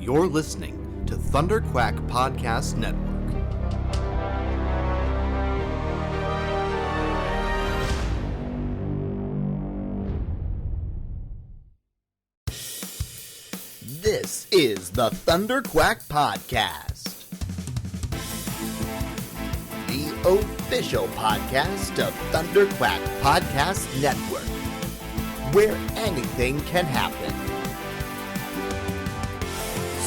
You're listening to Thunder Quack Podcast Network. This is the Thunder Quack Podcast, the official podcast of Thunder Quack Podcast Network, where anything can happen.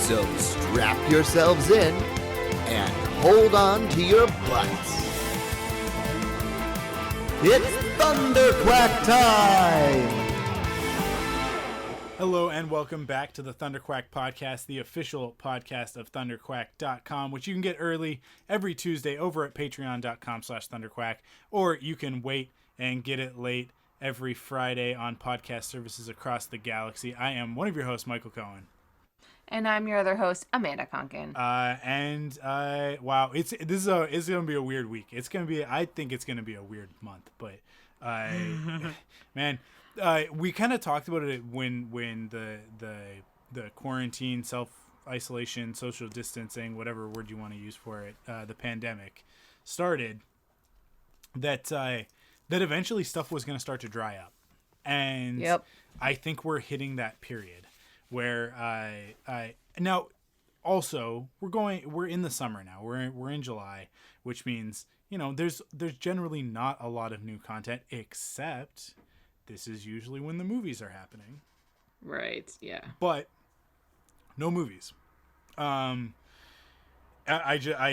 So strap yourselves in and hold on to your butts. It's Thunder Quack time! Hello and welcome back to the Thunder Quack Podcast, the official podcast of thunderquack.com, which you can get early every Tuesday over at patreon.com/thunderquack, or you can wait and get it late every Friday on podcast services across the galaxy. I am one of your hosts, Michael Cohen. And I'm your other host, Amanda Conkin. Wow, it's gonna be a weird week. I think it's gonna be a weird month, but man. We kind of talked about it when the quarantine, self-isolation, social distancing, whatever word you want to use for it, the pandemic started, that eventually stuff was going to start to dry up. And yep. I think we're hitting that period where now also we're in the summer now. We're in July, which means, there's generally not a lot of new content, except this is usually when the movies are happening. Right, yeah. But no movies. I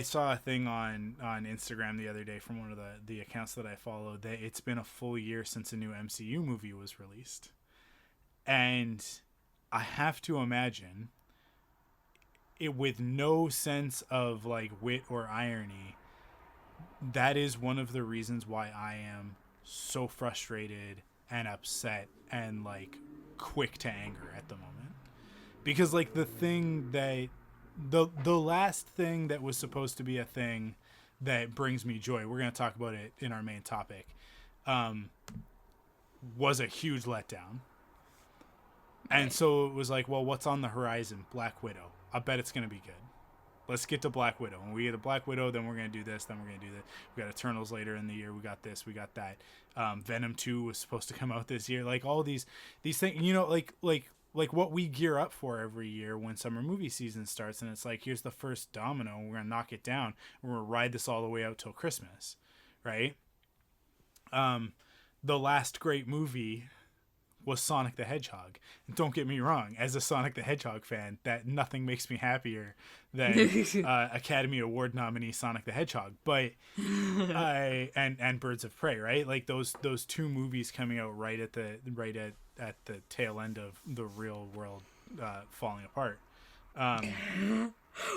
saw a thing on Instagram the other day from one of the accounts that I follow that it's been a full year since a new MCU movie was released. And I have to imagine it, with no sense of like wit or irony, that is one of the reasons why I am so frustrated and upset and like quick to anger at the moment, because like the last thing that was supposed to be a thing that brings me joy, we're going to talk about it in our main topic, was a huge letdown. Right. And so it was like, well, what's on the horizon? Black Widow. I bet it's going to be good. Let's get to Black Widow. When we get to Black Widow, then we're going to do this, then we're going to do that. We got Eternals later in the year. We got this, we got that. Venom 2 was supposed to come out this year. Like all these things, like what we gear up for every year when summer movie season starts. And it's like, here's the first domino. We're going to knock it down. We're going to ride this all the way out till Christmas. Right? The last great movie was Sonic the Hedgehog. And don't get me wrong, as a Sonic the Hedgehog fan, that nothing makes me happier than Academy Award nominee Sonic the Hedgehog. But and Birds of Prey, right? Like those two movies coming out right at the tail end of the real world falling apart. What do you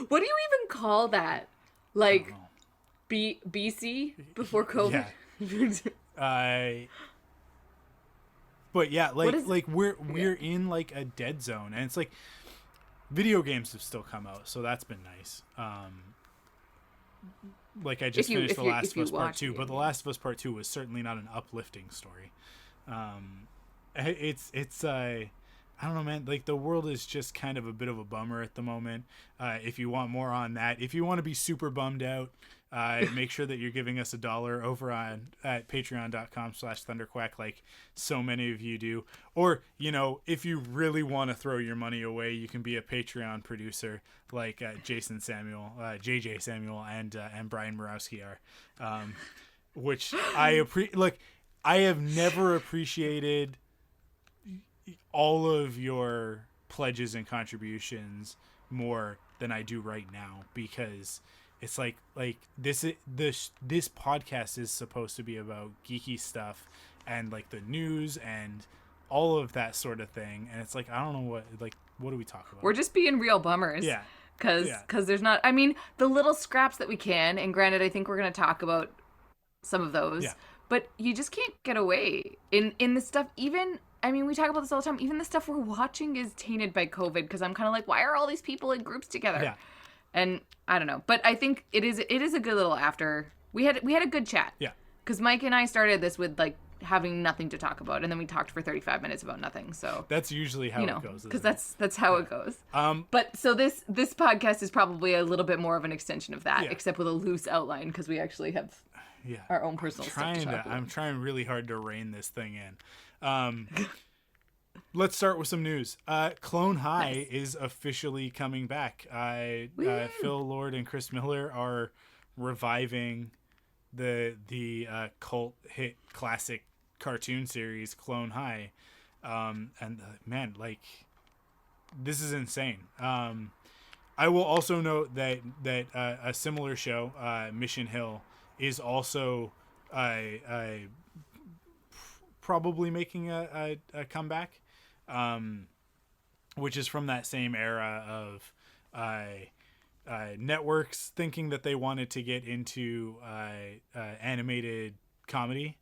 even call that? Like BC before COVID? Yeah. But yeah, like we're in like a dead zone, and it's like video games have still come out, so that's been nice. Like I just finished The Last of Us Part 2, but The Last of Us Part 2 was certainly not an uplifting story. It's I don't know, man. Like the world is just kind of a bit of a bummer at the moment. If you want more on that, if you want to be super bummed out, make sure that you're giving us $1 over at patreon.com/thunderquack, like so many of you do. Or, if you really want to throw your money away, you can be a Patreon producer like Jason Samuel, JJ Samuel, and Brian Morawski are, which I have never appreciated all of your pledges and contributions more than I do right now, because it's like this podcast is supposed to be about geeky stuff and like the news and all of that sort of thing, and it's like I don't know what do we talk about? We're just being real bummers. Yeah. Because there's not, I mean, the little scraps that we can, and granted, I think we're going to talk about some of those, but you just can't get away in the stuff. Even, I mean, we talk about this all the time. Even the stuff we're watching is tainted by COVID, because I'm kind of like, why are all these people in groups together? Yeah. And I don't know, but I think it is a good little after. We had a good chat. Yeah. Because Mike and I started this with like having nothing to talk about, and then we talked for 35 minutes about nothing. So that's usually how it goes, because that's how it goes. But so this podcast is probably a little bit more of an extension of that, except with a loose outline, because we actually have our own personal stuff to talk about. I'm trying really hard to rein this thing in. Let's start with some news. Clone High is officially coming back. Phil Lord and Chris Miller are reviving the cult hit classic cartoon series Clone High, man, like, this is insane. I will also note that a similar show, Mission Hill, is also probably making a comeback, which is from that same era of networks thinking that they wanted to get into animated comedy,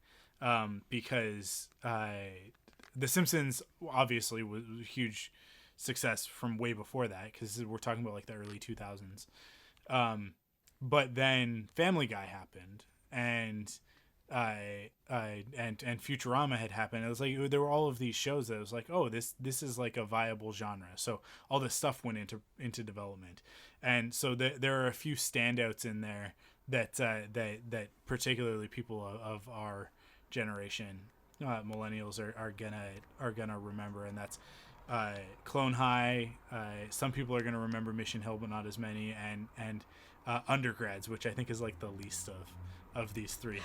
because The Simpsons obviously was a huge success from way before that, because we're talking about like the early 2000s. But then Family Guy happened, and Futurama had happened. It was like there were all of these shows that was like, oh, this is like a viable genre. So all this stuff went into development, and so there are a few standouts in there that particularly people of our generation, millennials, are gonna remember, and that's Clone High. Some people are gonna remember Mission Hill, but not as many, and Undergrads, which I think is like the least of these three.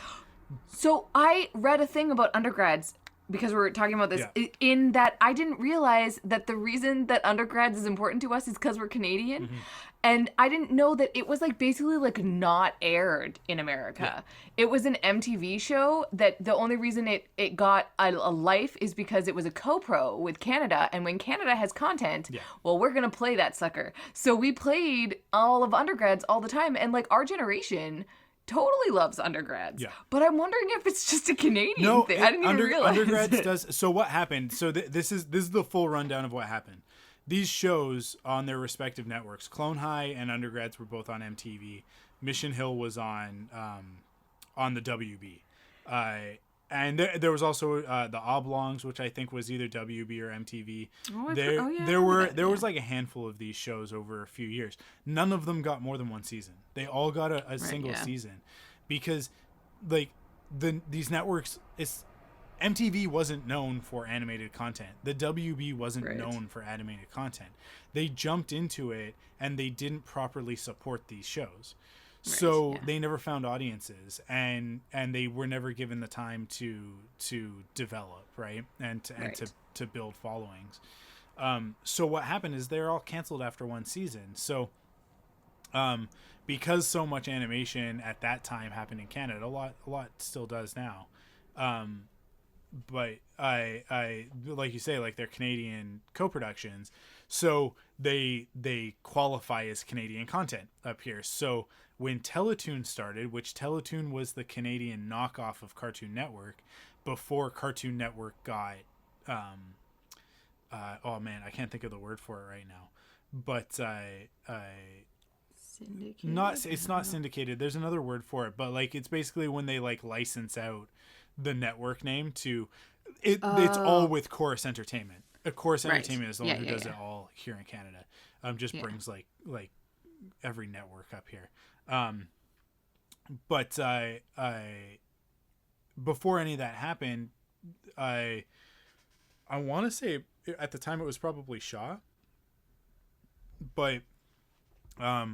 So I read a thing about Undergrads, because we were talking about this, in that I didn't realize that the reason that Undergrads is important to us is because we're Canadian. Mm-hmm. And I didn't know that it was like basically like not aired in America. Yeah. It was an MTV show that the only reason it got a life is because it was a co-pro with Canada. And when Canada has content, well, we're going to play that sucker. So we played all of Undergrads all the time. And like our generation totally loves Undergrads. Yeah. But I'm wondering if it's just a Canadian thing. I didn't even realize Undergrads does. So what happened? So this is the full rundown of what happened. These shows on their respective networks, Clone High and Undergrads, were both on MTV. Mission Hill was on the WB. And there was also the Oblongs, which I think was either WB or MTV. There was like a handful of these shows over a few years. None of them got more than one season. They all got a single season, because like these networks, MTV wasn't known for animated content. The WB wasn't known for animated content. They jumped into it and they didn't properly support these shows. So they never found audiences, and they were never given the time to develop, right? And to build followings. So what happened is they're all canceled after one season. So because so much animation at that time happened in Canada, a lot still does now. But I like you say, like, they're Canadian co-productions, so they qualify as Canadian content up here. So when Teletoon started, which Teletoon was the Canadian knockoff of Cartoon Network before Cartoon Network got oh man, I can't think of the word for it right now, but syndicated? It's not syndicated. There's another word for it, but like it's basically when they like license out the network name to it. It's all with Chorus Entertainment. Chorus Entertainment is the one who does it all here in Canada. Just brings like every network up here. But I before any of that happened, I want to say at the time it was probably Shaw, but I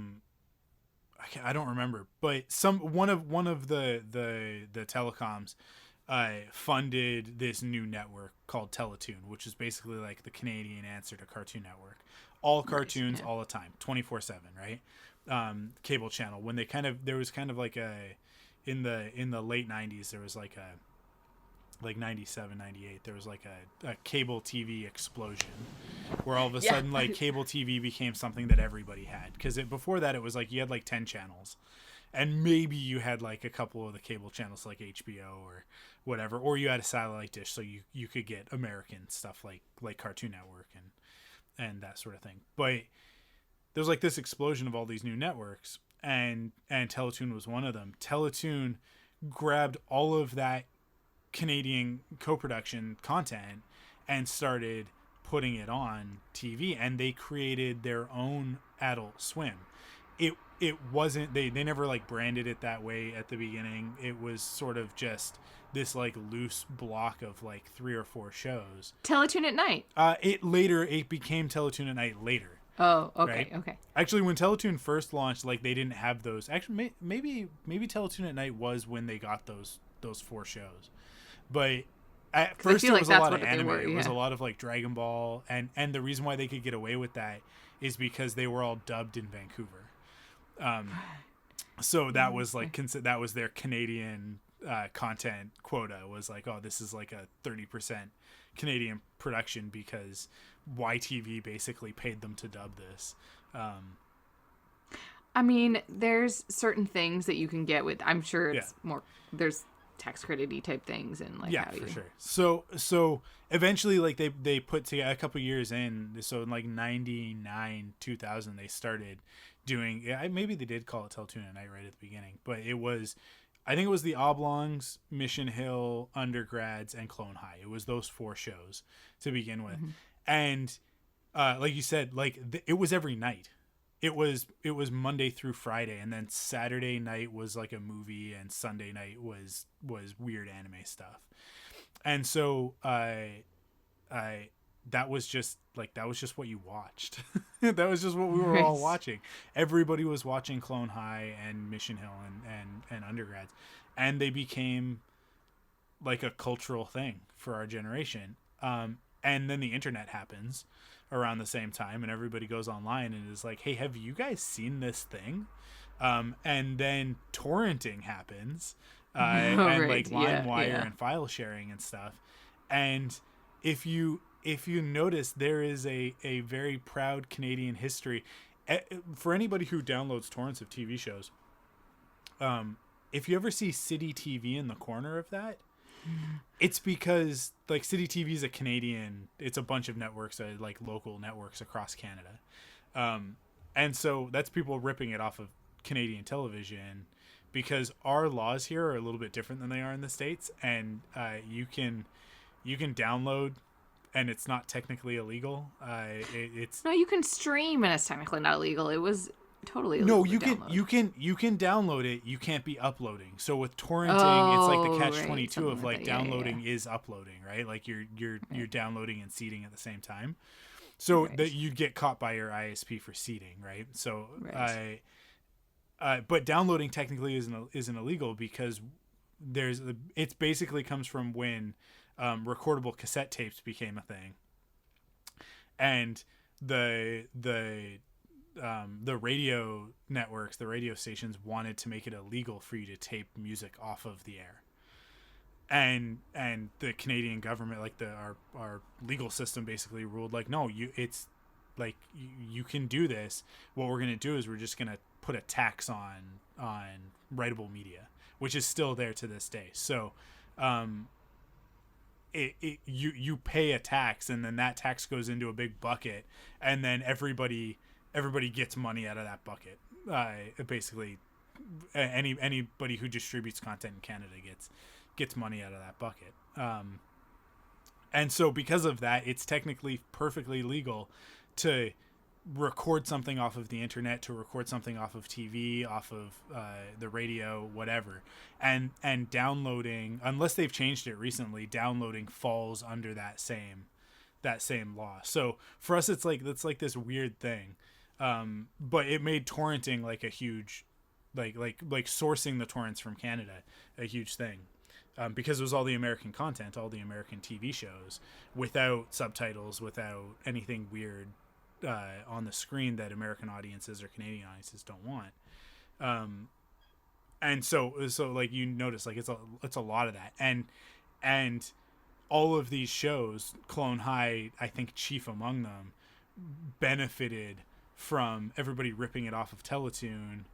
don't remember. But one of the telecoms funded this new network called Teletoon, which is basically like the Canadian answer to Cartoon Network. All cartoons all the time, 24/7, right? Cable channel. When there was kind of like in the late 90s, there was like 97, 98, there was like a cable TV explosion where all of a sudden like cable TV became something that everybody had. Because before that it was like you had like 10 channels. And maybe you had like a couple of the cable channels like HBO or whatever, or you had a satellite dish so you could get American stuff like Cartoon Network and that sort of thing. But there's like this explosion of all these new networks, and Teletoon was one of them. Teletoon grabbed all of that Canadian co-production content and started putting it on TV, and they created their own Adult Swim. It wasn't, they never like branded it that way at the beginning. It was sort of just this like loose block of like 3 or 4 shows. Teletoon at Night. It became Teletoon at Night later. Oh, okay, right? Okay. Actually, when Teletoon first launched, like they didn't have those. Actually, maybe Teletoon at Night was when they got those 4 shows. But at first it was a lot of anime. It was a lot of like Dragon Ball, and the reason why they could get away with that is because they were all dubbed in Vancouver. So that was like that was their Canadian content quota, was like, oh, this is like a 30% Canadian production because YTV basically paid them to dub this. I mean, there's certain things that you can get with, I'm sure it's more, there's tax credit-y type things and like for sure. So eventually, like they put together a couple years in, so in like 99 2000 they started doing, maybe they did call it Teletoon at Night right at the beginning, but I think it was the Oblongs, Mission Hill, Undergrads, and Clone High. It was those 4 shows to begin with. And like you said, like it was every night. It was Monday through Friday, and then Saturday night was like a movie, and Sunday night was weird anime stuff. And so that was just what you watched. That was just what we were all watching. Everybody was watching Clone High and Mission Hill and Undergrads, and they became like a cultural thing for our generation. And then the internet happens around the same time, and everybody goes online and is like, hey, have you guys seen this thing? And then torrenting happens, and like LimeWire and file sharing and stuff. And if you notice, there is a very proud Canadian history for anybody who downloads torrents of TV shows. If you ever see City TV in the corner of that, it's because like City TV is it's a bunch of networks, like local networks across Canada. And so that's people ripping it off of Canadian television, because our laws here are a little bit different than they are in the States. And you can download, and it's not technically illegal. It's no, you can stream, and it's technically not illegal. It was totally illegal. No, you can download it. You can't be uploading. So with torrenting, it's like the catch-22 of like downloading is uploading, right? Like you're downloading and seeding at the same time. So that you'd get caught by your ISP for seeding, right? So but downloading technically isn't illegal, because it basically comes from when recordable cassette tapes became a thing, and the radio networks, the radio stations, wanted to make it illegal for you to tape music off of the air, and the Canadian government, like our legal system, basically ruled like, no, you can do this. What we're gonna do is we're just gonna put a tax on writable media, which is still there to this day. So you pay a tax, and then that tax goes into a big bucket, and then everybody gets money out of that bucket. Basically, anybody who distributes content in Canada gets money out of that bucket. And so because of that, it's technically perfectly legal to record something off of the internet, to record something off of TV, off of the radio, whatever, and downloading, unless they've changed it recently, downloading falls under that same law. So for us, it's like this weird thing, but it made torrenting like a huge, like sourcing the torrents from Canada a huge thing, because it was all the American content, all the American TV shows, without subtitles, without anything weird on the screen that American audiences or Canadian audiences don't want. And so like you notice, like it's a lot of that, and all of these shows, Clone High, I think chief among them, benefited from everybody ripping it off of Teletoon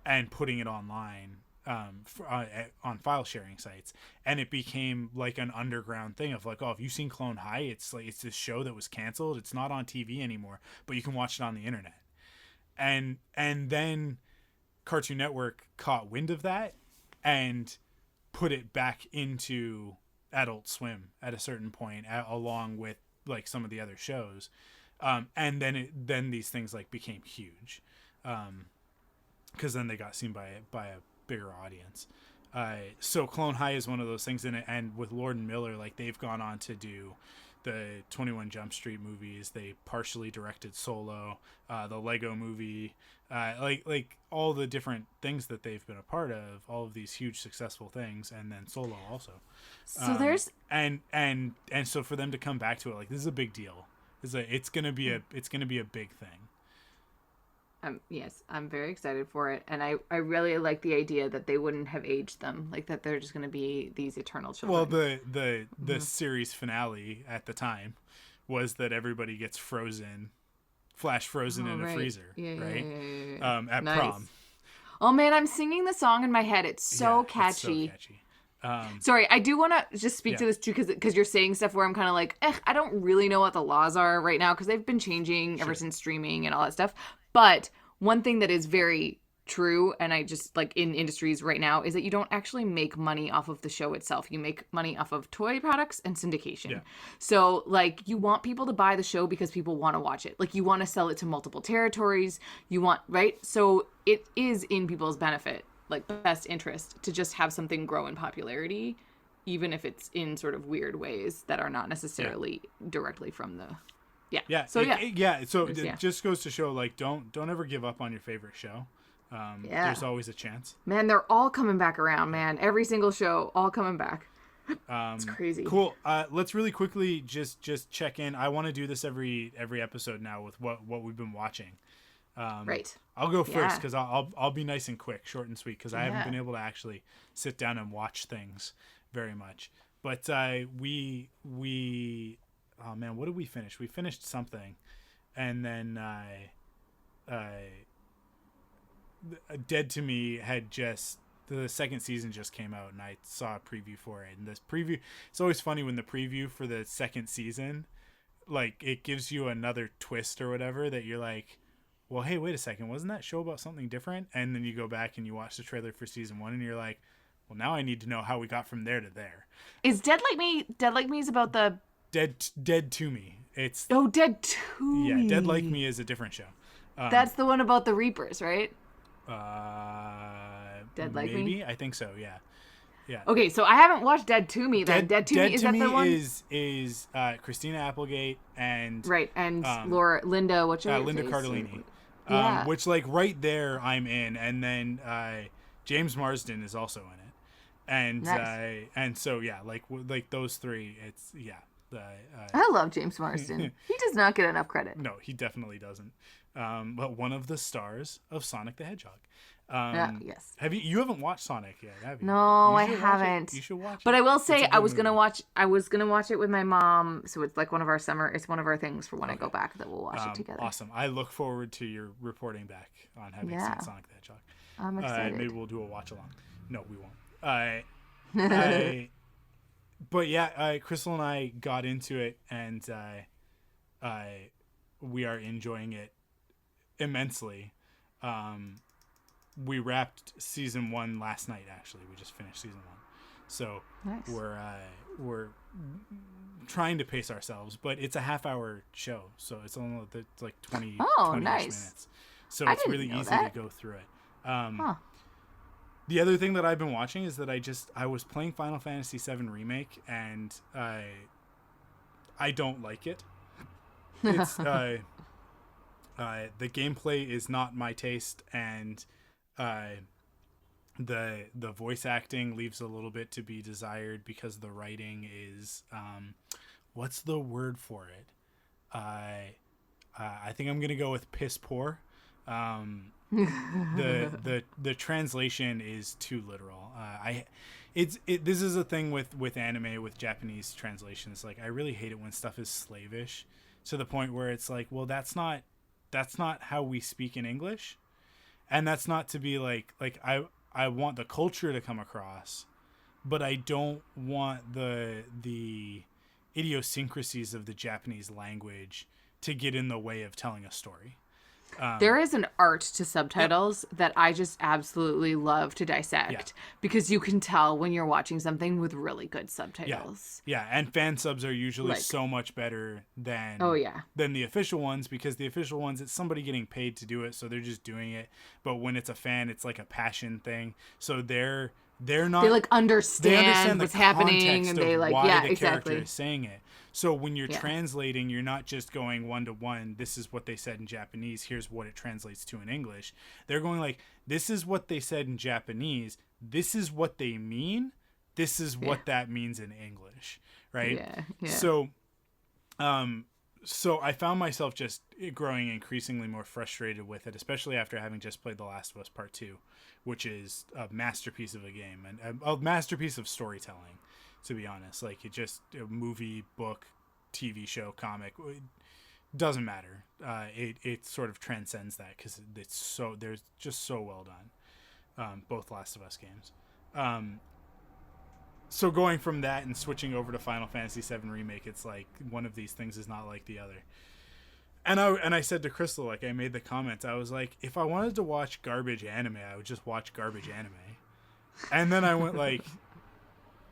and putting it online on file sharing sites, and it became like an underground thing of like, oh, have you seen Clone High? It's this show that was canceled. It's not on TV anymore, but you can watch it on the internet. And then Cartoon Network caught wind of that and put it back into Adult Swim at a certain point, along with like some of the other shows, and then these things like became huge, because then they got seen by a bigger audience. So Clone High is one of those things, and with Lord and Miller, like they've gone on to do the 21 Jump Street movies. They partially directed Solo, the Lego movie, like all the different things that they've been a part of, all of these huge successful things, and then Solo also. So there's and so for them to come back to it, like this is a big deal. It's gonna be a big thing. Yes, I'm very excited for it, and I really like the idea that they wouldn't have aged them, like that they're just going to be these eternal children. Well, the series finale at the time was that everybody gets flash frozen in a freezer, right? At nice. prom. Oh man, I'm singing the song in my head. It's so catchy. It's so catchy. Sorry, I do want to just speak to this too, because you're saying stuff where I'm kind of like, I don't really know what the laws are right now, because they've been changing ever since streaming and all that stuff. But one thing that is very true, and I just like in industries right now, is that you don't actually make money off of the show itself. You make money off of toy products and syndication. Yeah. So like you want people to buy the show because people want to watch it. Like you want to sell it to multiple territories. You want, right? So it is in people's benefit, like best interest, to just have something grow in popularity, even if it's in sort of weird ways that are not necessarily directly from the So it just goes to show, like, don't ever give up on your favorite show. There's always a chance. Man, they're all coming back around, man. Every single show, all coming back. It's crazy. Cool. Let's really quickly just check in. I want to do this every episode now with what we've been watching. Right. I'll go first because I'll be nice and quick, short and sweet, because I haven't been able to actually sit down and watch things very much. But we oh man, what did we finish? We finished something, and then Dead to Me had just, the second season just came out, and I saw a preview for it. And this preview, it's always funny when the preview for the second season, like it gives you another twist or whatever that you're like, well, hey, wait a second, wasn't that show about something different? And then you go back and you watch the trailer for season 1, and you're like, well, now I need to know how we got from there to there. Is Dead Like Me? Dead Like Me is about the Dead to Me. It's Dead to Me. Yeah, Dead Like Me is a different show. That's the one about the Reapers, right? Dead Like maybe? Me. I think so. Yeah. Yeah. Okay, so I haven't watched Dead to Me. Then Dead to Me is that the one? Is Christina Applegate and Linda. What's her Linda face? Cardellini. Which like right there I'm in, and then James Marsden is also in it, and nice. And so like those three. It's I love James Marsden. He does not get enough credit. No, he definitely doesn't. But one of the stars of Sonic the Hedgehog. Yes. You haven't watched Sonic yet, have you? No, I haven't. You should watch it. But I will say I was gonna watch it with my mom, so it's like one of our things for when I go back that we'll watch it together. Awesome. I look forward to your reporting back on having seen Sonic the Hedgehog. I'm excited. Maybe we'll do a watch along. No, we won't. But yeah, Crystal and I got into it, and we are enjoying it immensely. We wrapped season 1 last night. Actually, we just finished season 1, so nice. We're trying to pace ourselves, but it's a half-hour show, so it's only like 20 nice. minutes. So it's really easy to go through it. The other thing that I've been watching is that I was playing Final Fantasy VII Remake, and I don't like it. It's the gameplay is not my taste, and the voice acting leaves a little bit to be desired, because the writing is what's the word for it? I think I'm gonna go with piss poor. The translation is too literal. This is a thing with anime, with Japanese translations. Like, I really hate it when stuff is slavish to the point where it's like, well, that's not how we speak in English, and that's not to be like I want the culture to come across, but I don't want the idiosyncrasies of the Japanese language to get in the way of telling a story. There is an art to subtitles that I just absolutely love to dissect because you can tell when you're watching something with really good subtitles. Yeah, and fan subs are usually so much better than than the official ones, because the official ones, it's somebody getting paid to do it, so they're just doing it. But when it's a fan, it's like a passion thing. So they're not, they understand what's happening, and they why the exactly character is saying it. So when you're translating, you're not just going one to one, this is what they said in Japanese, here's what it translates to in English. They're going like, this is what they said in Japanese, this is what they mean, this is what that means in English, right? So so I found myself just growing increasingly more frustrated with it, especially after having just played The Last of Us Part 2, which is a masterpiece of a game and a masterpiece of storytelling, to be honest. Like, it just, a movie, book, TV show, comic, it doesn't matter. It sort of transcends that, because they're just so well done, both Last of Us games. So going from that and switching over to Final Fantasy VII Remake, it's like one of these things is not like the other. And I said to Crystal, like, I made the comments, I was like, if I wanted to watch garbage anime, I would just watch garbage anime. And then I went like,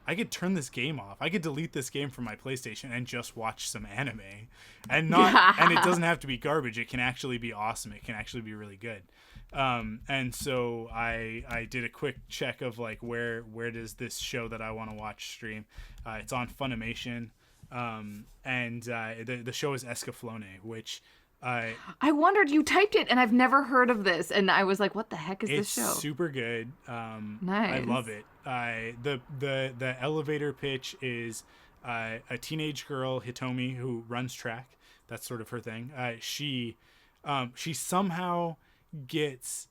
I could turn this game off. I could delete this game from my PlayStation and just watch some anime. And and it doesn't have to be garbage. It can actually be awesome. It can actually be really good. And so I did a quick check of like, where does this show that I want to watch stream? It's on Funimation. And the show is Escaflowne, which I wondered, you typed it and I've never heard of this, and I was like, what the heck is this show? It's super good. Nice. I love it. The elevator pitch is a teenage girl, Hitomi, who runs track. That's sort of her thing. She somehow gets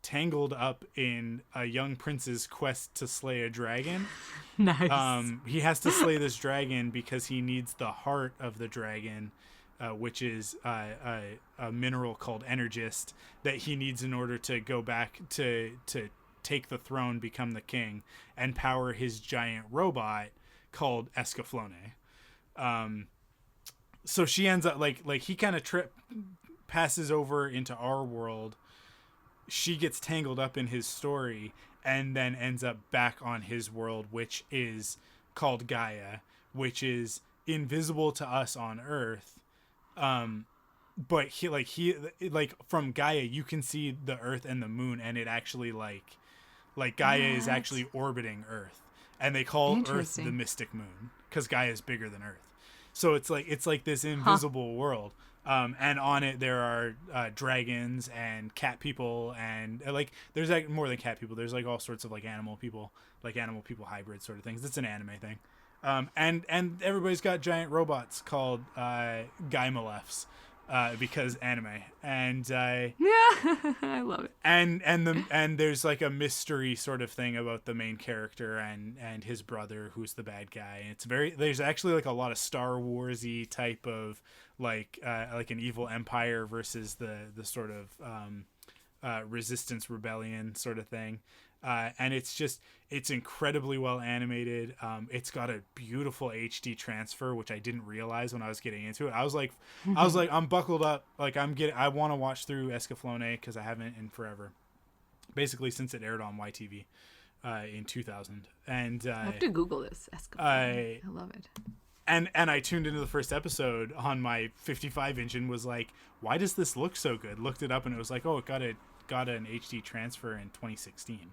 tangled up in a young prince's quest to slay a dragon. Nice. He has to slay this dragon because he needs the heart of the dragon, which is a mineral called Energist that he needs in order to go back to take the throne, become the king, and power his giant robot called Escaflowne. So she ends up like he kind of passes over into our world. She gets tangled up in his story and then ends up back on his world, which is called Gaia, which is invisible to us on Earth. But he from Gaia, you can see the Earth and the moon, and it actually like Gaia is actually orbiting Earth, and they call Earth the Mystic Moon because Gaia is bigger than Earth. So it's like this invisible world. And on it there are dragons and cat people, and like there's like more than cat people. There's like all sorts of like animal people hybrid sort of things. It's an anime thing. And everybody's got giant robots called Gaimalefs, because anime. And I love it. And there's like a mystery sort of thing about the main character and his brother, who's the bad guy. And there's actually like a lot of Star Wars-y type of like an evil empire versus the sort of resistance rebellion sort of thing. And it's incredibly well animated. It's got a beautiful HD transfer, which I didn't realize when I was getting into it. I was like, I'm buckled up. Like I want to watch through Escaflowne because I haven't in forever, basically since it aired on YTV in 2000. And I have to Google this Escaflowne. I love it. And I tuned into the first episode on my 55-inch and was like, why does this look so good? Looked it up and it was like, oh, it got an HD transfer in 2016.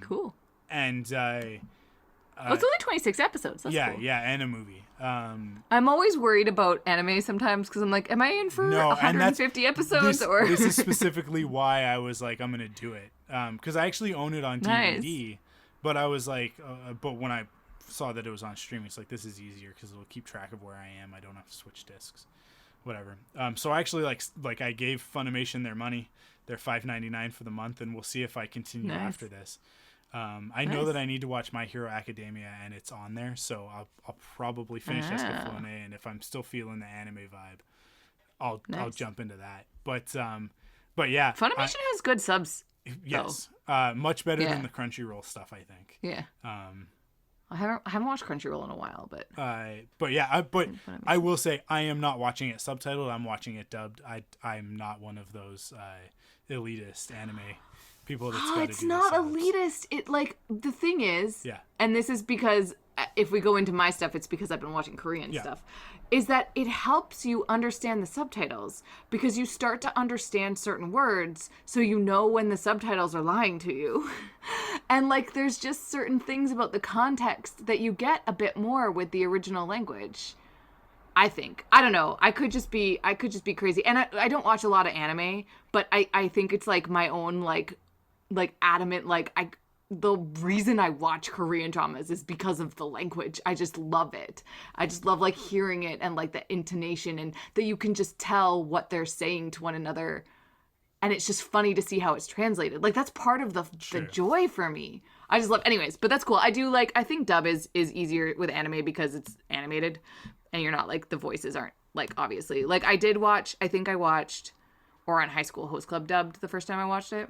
Cool. And it's only 26 episodes. That's cool. Yeah, and a movie. I'm always worried about anime sometimes because I'm like, am I in for 150 episodes? This is specifically why I was like, I'm gonna do it. Because I actually own it on DVD, nice. But I was like, but when I saw that it was on streaming, it's like, this is easier because it'll keep track of where I am. I don't have to switch discs, whatever. So I actually like I gave Funimation their money. They're $5.99 for the month, and we'll see if I continue after this. I know that I need to watch My Hero Academia, and it's on there, so I'll probably finish Escaflowne, and if I'm still feeling the anime vibe, I'll jump into that. But yeah, Funimation has good subs. Yes, much better than the Crunchyroll stuff, I think. Yeah. I haven't watched Crunchyroll in a while, but I will say I am not watching it subtitled. I'm watching it dubbed. I'm not one of those elitist anime people that's got to do it's not elitist. It like the thing is, and this is because if we go into my stuff, it's because I've been watching Korean stuff. Is that it helps you understand the subtitles because you start to understand certain words, so you know when the subtitles are lying to you. And like there's just certain things about the context that you get a bit more with the original language. I think. I don't know. I could just be crazy. And I don't watch a lot of anime, but I think it's like my own like adamant the reason I watch Korean dramas is because of the language. I just love it. I just love like hearing it and like the intonation and that you can just tell what they're saying to one another. And it's just funny to see how it's translated. Like that's part of the joy for me. I just love, anyways, but that's cool. I think dub is easier with anime because it's animated and you're not like, the voices aren't like, obviously. Like I watched Ouran High School Host Club dubbed the first time I watched it.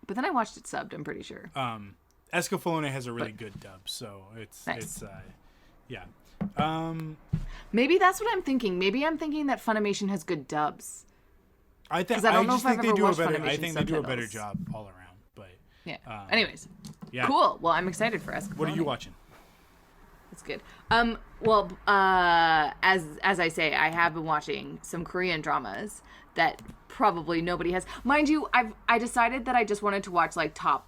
But then I watched it subbed, I'm pretty sure. Escaflowne has a really good dub, so it's nice. Maybe that's what I'm thinking. Maybe I'm thinking that Funimation has good dubs. I think they do a better job all around. But anyways, cool. Well, I'm excited for Escaflowne. What are you watching? That's good. As I say, I have been watching some Korean dramas that probably nobody has. Mind you, I decided that I just wanted to watch like top.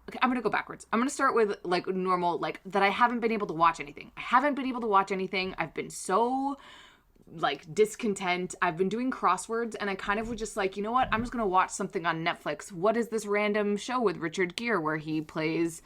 Okay, I'm going to go backwards. I'm going to start with like normal, like that I haven't been able to watch anything. I've been so like discontent. I've been doing crosswords and I kind of was just like, you know what? I'm just going to watch something on Netflix. What is this random show with Richard Gere where he plays,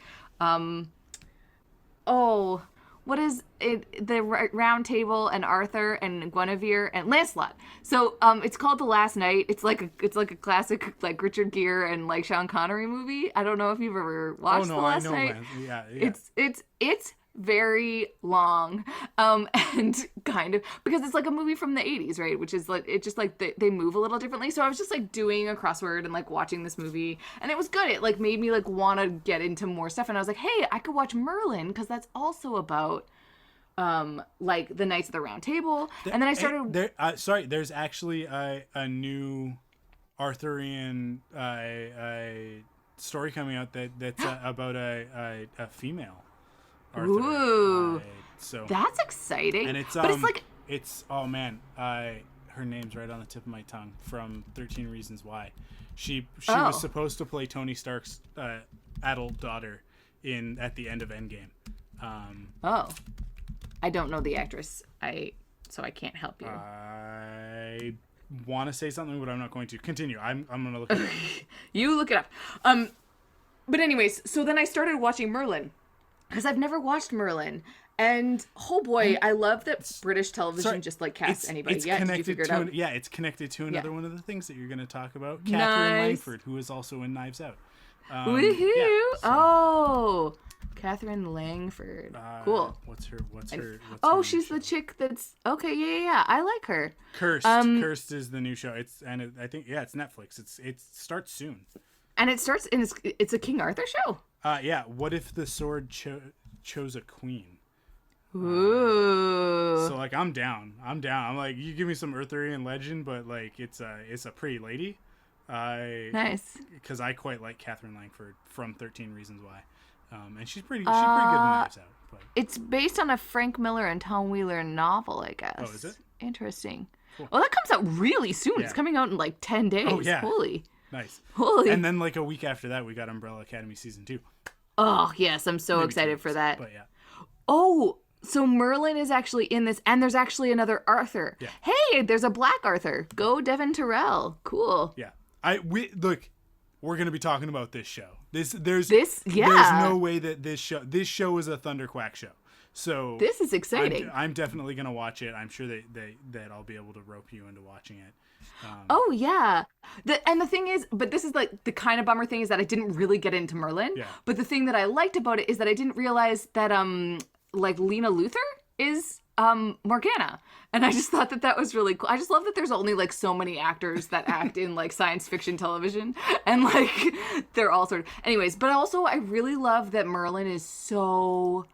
what is it? The Round Table and Arthur and Guinevere and Lancelot. So it's called The Last Night. It's like a classic like Richard Gere and like Sean Connery movie. I don't know if you've ever watched The Last Night. Yeah. It's very long and kind of because it's like a movie from the 80s, right? Which is like it just like they move a little differently. So I was just like doing a crossword and like watching this movie and it was good. It like made me like want to get into more stuff and I was like, hey, I could watch Merlin because that's also about like the Knights of the Round Table. And then I started there's actually a new Arthurian story coming out that's about a female Arthur. Ooh, so that's exciting. And it's but it's like oh man, her name's right on the tip of my tongue from 13 Reasons Why. She was supposed to play Tony Stark's adult daughter at the end of Endgame. I don't know the actress. So I can't help you. I want to say something, but I'm not going to. Continue. I'm going to look it up. You look it up. But anyways, so then I started watching Merlin. Because I've never watched Merlin. And, oh boy, I love that British television just, like, casts anybody. Did you figure it out? Yeah, it's connected to another one of the things that you're going to talk about. Catherine Langford, who is also in Knives Out. Woohoo! Yeah, so. Catherine Langford. Cool. What's her she's the chick that's... Okay, yeah. I like her. Cursed is the new show. I think it's Netflix. It starts soon. And it starts... And it's a King Arthur show. Yeah. What if the sword chose a queen? Ooh. So like I'm down. I'm like, you give me some Arthurian legend, but like it's a pretty lady. Nice. Because I quite like Catherine Langford from 13 Reasons Why. And she's pretty good in Knives Out. But. It's based on a Frank Miller and Tom Wheeler novel, I guess. Oh, is it? Interesting. Cool. Well, that comes out really soon. Yeah. It's coming out in like 10 days. Oh, yeah. Holy. Nice. Holy. And then like a week after that, we got Umbrella Academy Season 2. Oh, yes. I'm so excited for that. But yeah. Oh, so Merlin is actually in this, and there's actually another Arthur. Yeah. Hey, there's a black Arthur. Go Devin Terrell. Cool. Yeah. Look, we're going to be talking about this show. There's no way that this show is a Thunderquack show. So this is exciting. I'm definitely going to watch it. I'm sure that I'll be able to rope you into watching it. Oh yeah. And the thing is, but this is like the kind of bummer thing is that I didn't really get into Merlin. Yeah. But the thing that I liked about it is that I didn't realize that like Lena Luthor is Morgana. And I just thought that was really cool. I just love that there's only like so many actors that act in like science fiction television, and like they're all sort of anyways. But also I really love that Merlin is so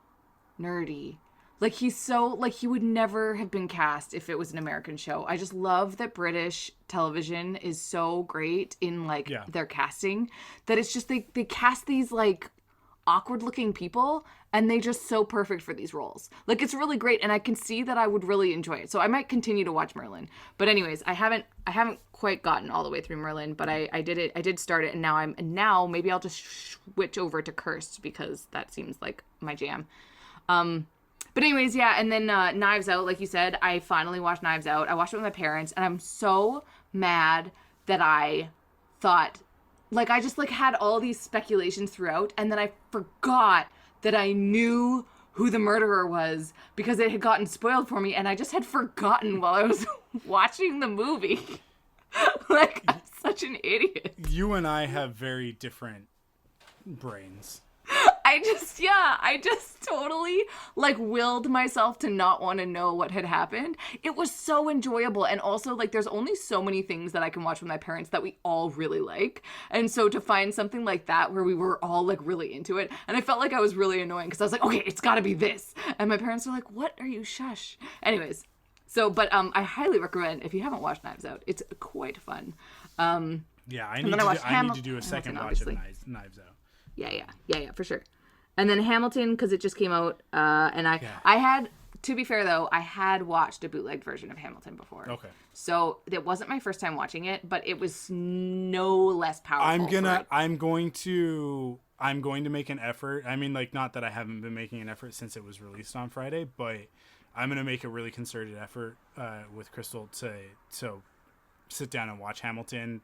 nerdy. Like he's so like he would never have been cast if it was an American show. I just love that British television is so great in like their casting that it's just they cast these like awkward looking people and they just so perfect for these roles. Like it's really great, and I can see that I would really enjoy it. So I might continue to watch Merlin. But anyways, I haven't quite gotten all the way through Merlin, but I did start it, and now maybe I'll just switch over to Cursed because that seems like my jam. But anyways, yeah, and then Knives Out, like you said, I finally watched Knives Out. I watched it with my parents, and I'm so mad that I thought, like, I just, like, had all these speculations throughout, and then I forgot that I knew who the murderer was because it had gotten spoiled for me, and I just had forgotten while I was watching the movie. Like, I'm such an idiot. You and I have very different brains. I just totally like willed myself to not want to know what had happened. It was so enjoyable. And also like there's only so many things that I can watch with my parents that we all really like. And so to find something like that where we were all like really into it, and I felt like I was really annoying because I was like, okay, it's gotta be this. And my parents were like, what are you, shush. Anyways, so, but I highly recommend if you haven't watched Knives Out, it's quite fun. Yeah, I need to do a second watch of Knives Out. Yeah, for sure. And then Hamilton, because it just came out, and I had, to be fair though, I had watched a bootleg version of Hamilton before. Okay. So it wasn't my first time watching it, but it was no less powerful. I'm going to make an effort. I mean, like, not that I haven't been making an effort since it was released on Friday, but I'm going to make a really concerted effort with Crystal to sit down and watch Hamilton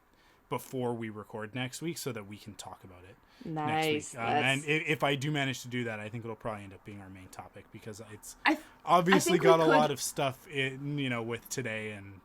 before we record next week so that we can talk about it. Nice. Next week. And if I do manage to do that, I think it'll probably end up being our main topic because it's obviously got a lot of stuff with today and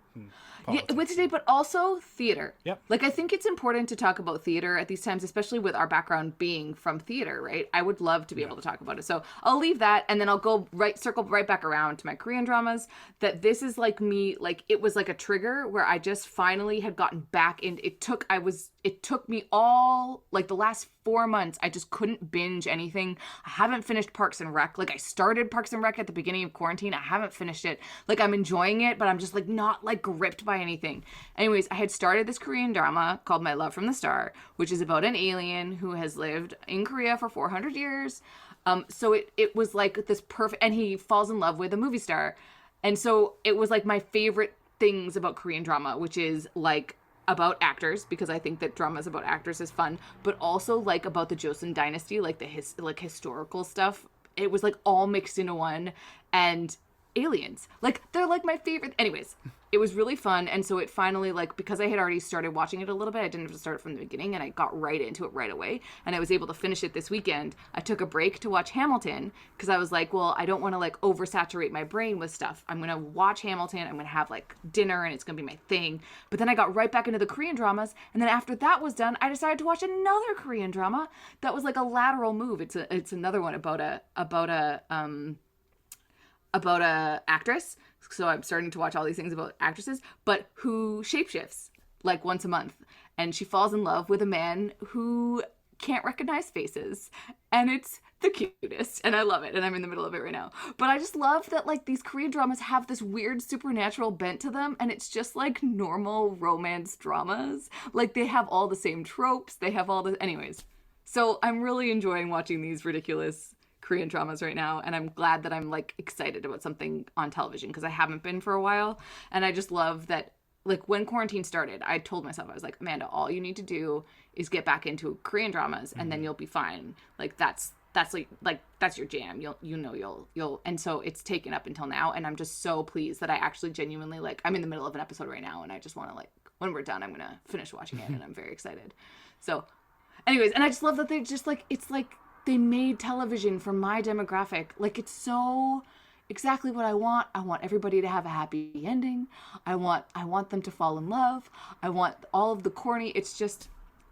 politics. Yeah, with today, but also theater. Yep. Like, I think it's important to talk about theater at these times, especially with our background being from theater, right? I would love to be able to talk about it. So I'll leave that, and then I'll circle right back around to my Korean dramas, that this is like me, like, it was like a trigger where I just finally had gotten back in. It took me all, like, the last 4 months, I just couldn't binge anything. I haven't finished Parks and Rec. Like, I started Parks and Rec at the beginning of quarantine. I haven't finished it. Like, I'm enjoying it, but I'm just, like, not, like, gripped by anything. Anyways, I had started this Korean drama called My Love from the Star, which is about an alien who has lived in Korea for 400 years. So it was, like, this perfect... And he falls in love with a movie star. And so it was, like, my favorite things about Korean drama, which is, like... about actors, because I think that dramas about actors is fun, but also like about the Joseon dynasty, like the historical stuff. It was like all mixed into one, and aliens, like they're like my favorite. Anyways, it was really fun, and so it finally, like, because I had already started watching it a little bit, I didn't have to start it from the beginning, and I got right into it right away, and I was able to finish it this weekend. I took a break to watch Hamilton because I was like, well, I don't want to like oversaturate my brain with stuff. I'm gonna watch Hamilton, I'm gonna have like dinner, and it's gonna be my thing. But then I got right back into the Korean dramas, and then after that was done, I decided to watch another Korean drama that was like a lateral move. It's another one about a actress. So I'm starting to watch all these things about actresses, but who shapeshifts like once a month, and she falls in love with a man who can't recognize faces, and it's the cutest, and I love it, and I'm in the middle of it right now. But I just love that like these Korean dramas have this weird supernatural bent to them, and it's just like normal romance dramas. Like they have all the same tropes, they have all the... Anyways, so I'm really enjoying watching these ridiculous Korean dramas right now, and I'm glad that I'm like excited about something on television because I haven't been for a while. And I just love that, like, when quarantine started, I told myself, I was like, Amanda, all you need to do is get back into Korean dramas, and then you'll be fine. Like that's like that's your jam. You'll and so it's taken up until now, and I'm just so pleased that I actually genuinely, like, I'm in the middle of an episode right now, and I just want to, like, when we're done, I'm gonna finish watching it, and I'm very excited. So anyways, and I just love that they just like, it's like they made television for my demographic. Like, it's so exactly what I want. I want everybody to have a happy ending. I want them to fall in love. I want all of the corny. It's just,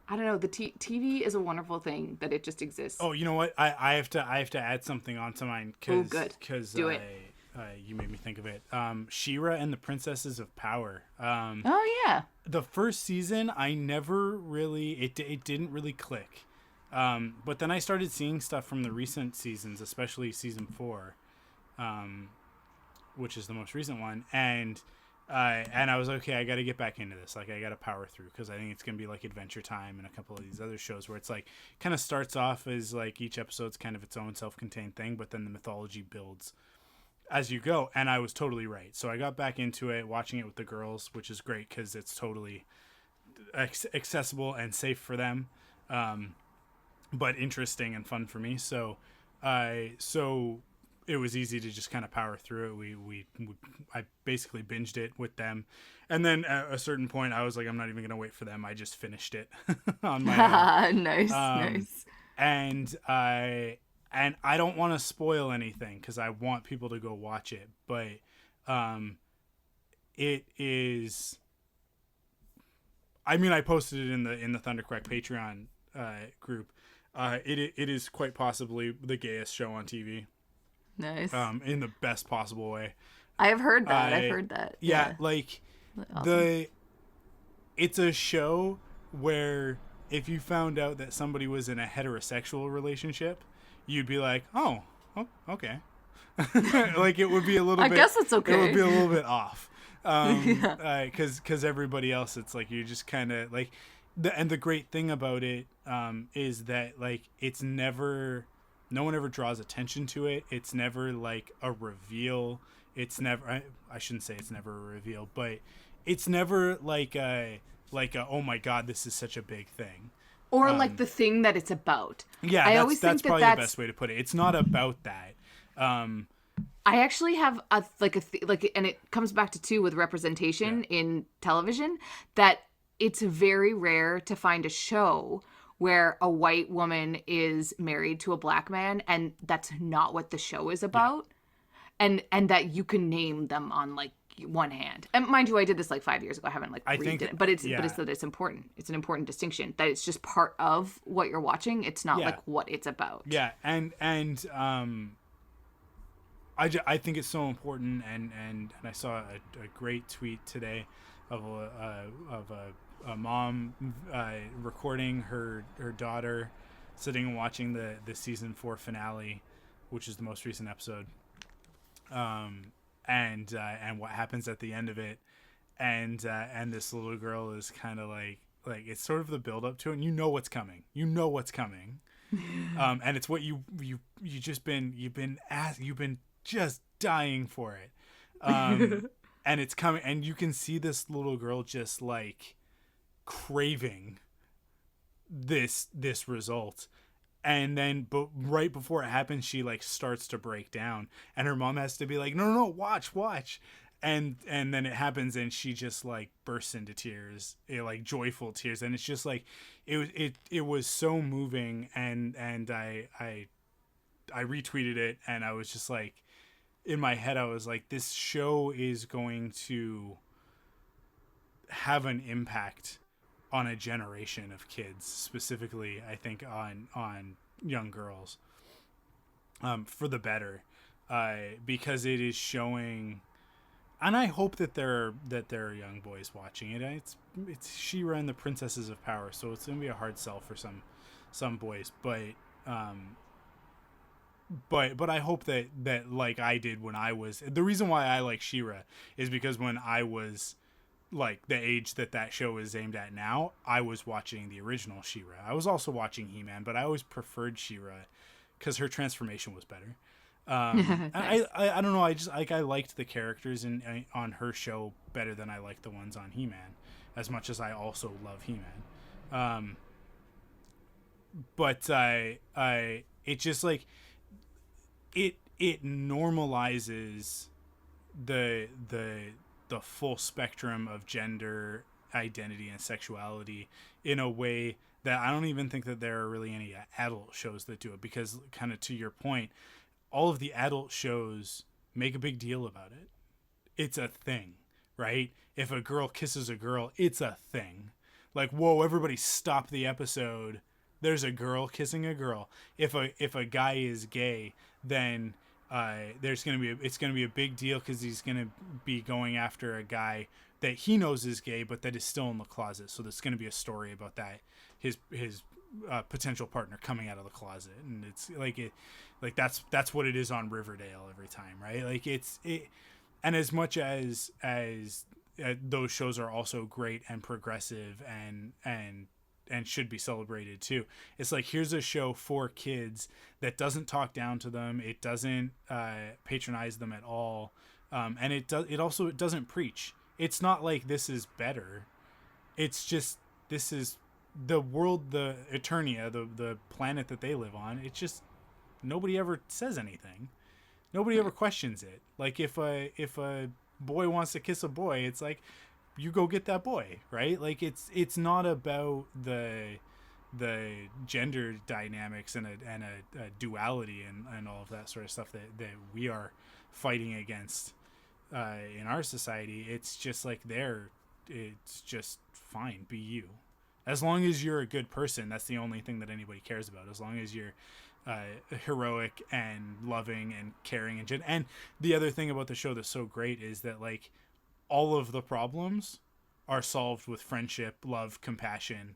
I don't know. The TV is a wonderful thing that it just exists. Oh, you know what? I have to add something onto mine. Oh, good. Because Do it. you made me think of it. She-Ra and the Princesses of Power. Oh yeah. The first season, I never really it didn't really click. But then I started seeing stuff from the recent seasons, especially season 4, which is the most recent one, and I was like, okay, I got to get back into this. Like, I got to power through, because I think it's gonna be like Adventure Time and a couple of these other shows where it's like kind of starts off as like each episode's kind of its own self-contained thing, but then the mythology builds as you go. And I was totally right. So I got back into it, watching it with the girls, which is great because it's totally accessible and safe for them. But interesting and fun for me. So it was easy to just kind of power through it. I basically binged it with them, and then at a certain point, I was like, I'm not even gonna wait for them. I just finished it on my own. Nice. And I don't want to spoil anything because I want people to go watch it. But it is. I mean, I posted it in the Thundercrack Patreon group. It is quite possibly the gayest show on TV. Nice. In the best possible way. I've heard that. Yeah, like awesome. It's a show where if you found out that somebody was in a heterosexual relationship, you'd be like, oh okay. Like, it would be a little bit. I guess it's okay. It would be a little bit off. Because everybody else, it's like you just kind of like. The great thing about it is that, like, it's never, no one ever draws attention to it. It's never like a reveal. It's never, I shouldn't say it's never a reveal, but it's never like a oh my god, this is such a big thing. Or like the thing that it's about. Yeah, I always think that's probably the best way to put it. It's not about that. I actually have and it comes back to too with representation in television, that it's very rare to find a show where a white woman is married to a black man and that's not what the show is about. Yeah. And that you can name them on like one hand. And mind you, I did this like 5 years ago. I haven't read it, but it's that it's important. It's an important distinction that it's just part of what you're watching. It's not like what it's about. Yeah. And I think it's so important. And I saw a great tweet today of a mom recording her daughter sitting and watching the season 4 finale, which is the most recent episode, and what happens at the end of it, and this little girl is kind of like it's sort of the build up to it, and you know what's coming, and it's what you've been just dying for it, and it's coming, and you can see this little girl just like craving this result, and then but right before it happens, she like starts to break down, and her mom has to be like, no, watch, and then it happens, and she just like bursts into tears, like joyful tears, and it's just like it was so moving, and I retweeted it, and I was just like, in my head I was like, this show is going to have an impact on a generation of kids, specifically I think on young girls, for the better, because it is showing, and I hope that there are young boys watching it. It's She-Ra and the Princesses of Power, so it's gonna be a hard sell for some boys, but I hope that like I did when I was, the reason why I like She-Ra is because when I was like the age that show is aimed at now, I was watching the original She-Ra. I was also watching He-Man, but I always preferred She-Ra because her transformation was better. Nice. I don't know, I just like, I liked the characters on her show better than I liked the ones on He-Man, as much as I also love He-Man. But it just like it normalizes the full spectrum of gender identity and sexuality in a way that I don't even think that there are really any adult shows that do it, because kind of to your point, all of the adult shows make a big deal about it. It's a thing, right? If a girl kisses a girl, it's a thing. Like, whoa, everybody stop the episode. There's a girl kissing a girl. If a guy is gay, then it's going to be a big deal because he's going to be going after a guy that he knows is gay, but that is still in the closet. So there's going to be a story about that. His potential partner coming out of the closet, and it's like that's what it is on Riverdale every time, right? Like and as much as those shows are also great and progressive and should be celebrated too. It's like, here's a show for kids that doesn't talk down to them. It doesn't patronize them at all. And it doesn't preach. It's not like this is better. It's just, this is the world, the Eternia, the planet that they live on. It's just, nobody ever says anything. Nobody ever questions it. Like if a boy wants to kiss a boy, it's like, you go get that boy, right? Like it's not about the gender dynamics and a duality and all of that sort of stuff that we are fighting against in our society. It's just like it's just fine, be you. As long as you're a good person, that's the only thing that anybody cares about. As long as you're heroic and loving and caring and the other thing about the show that's so great is that like all of the problems are solved with friendship, love, compassion,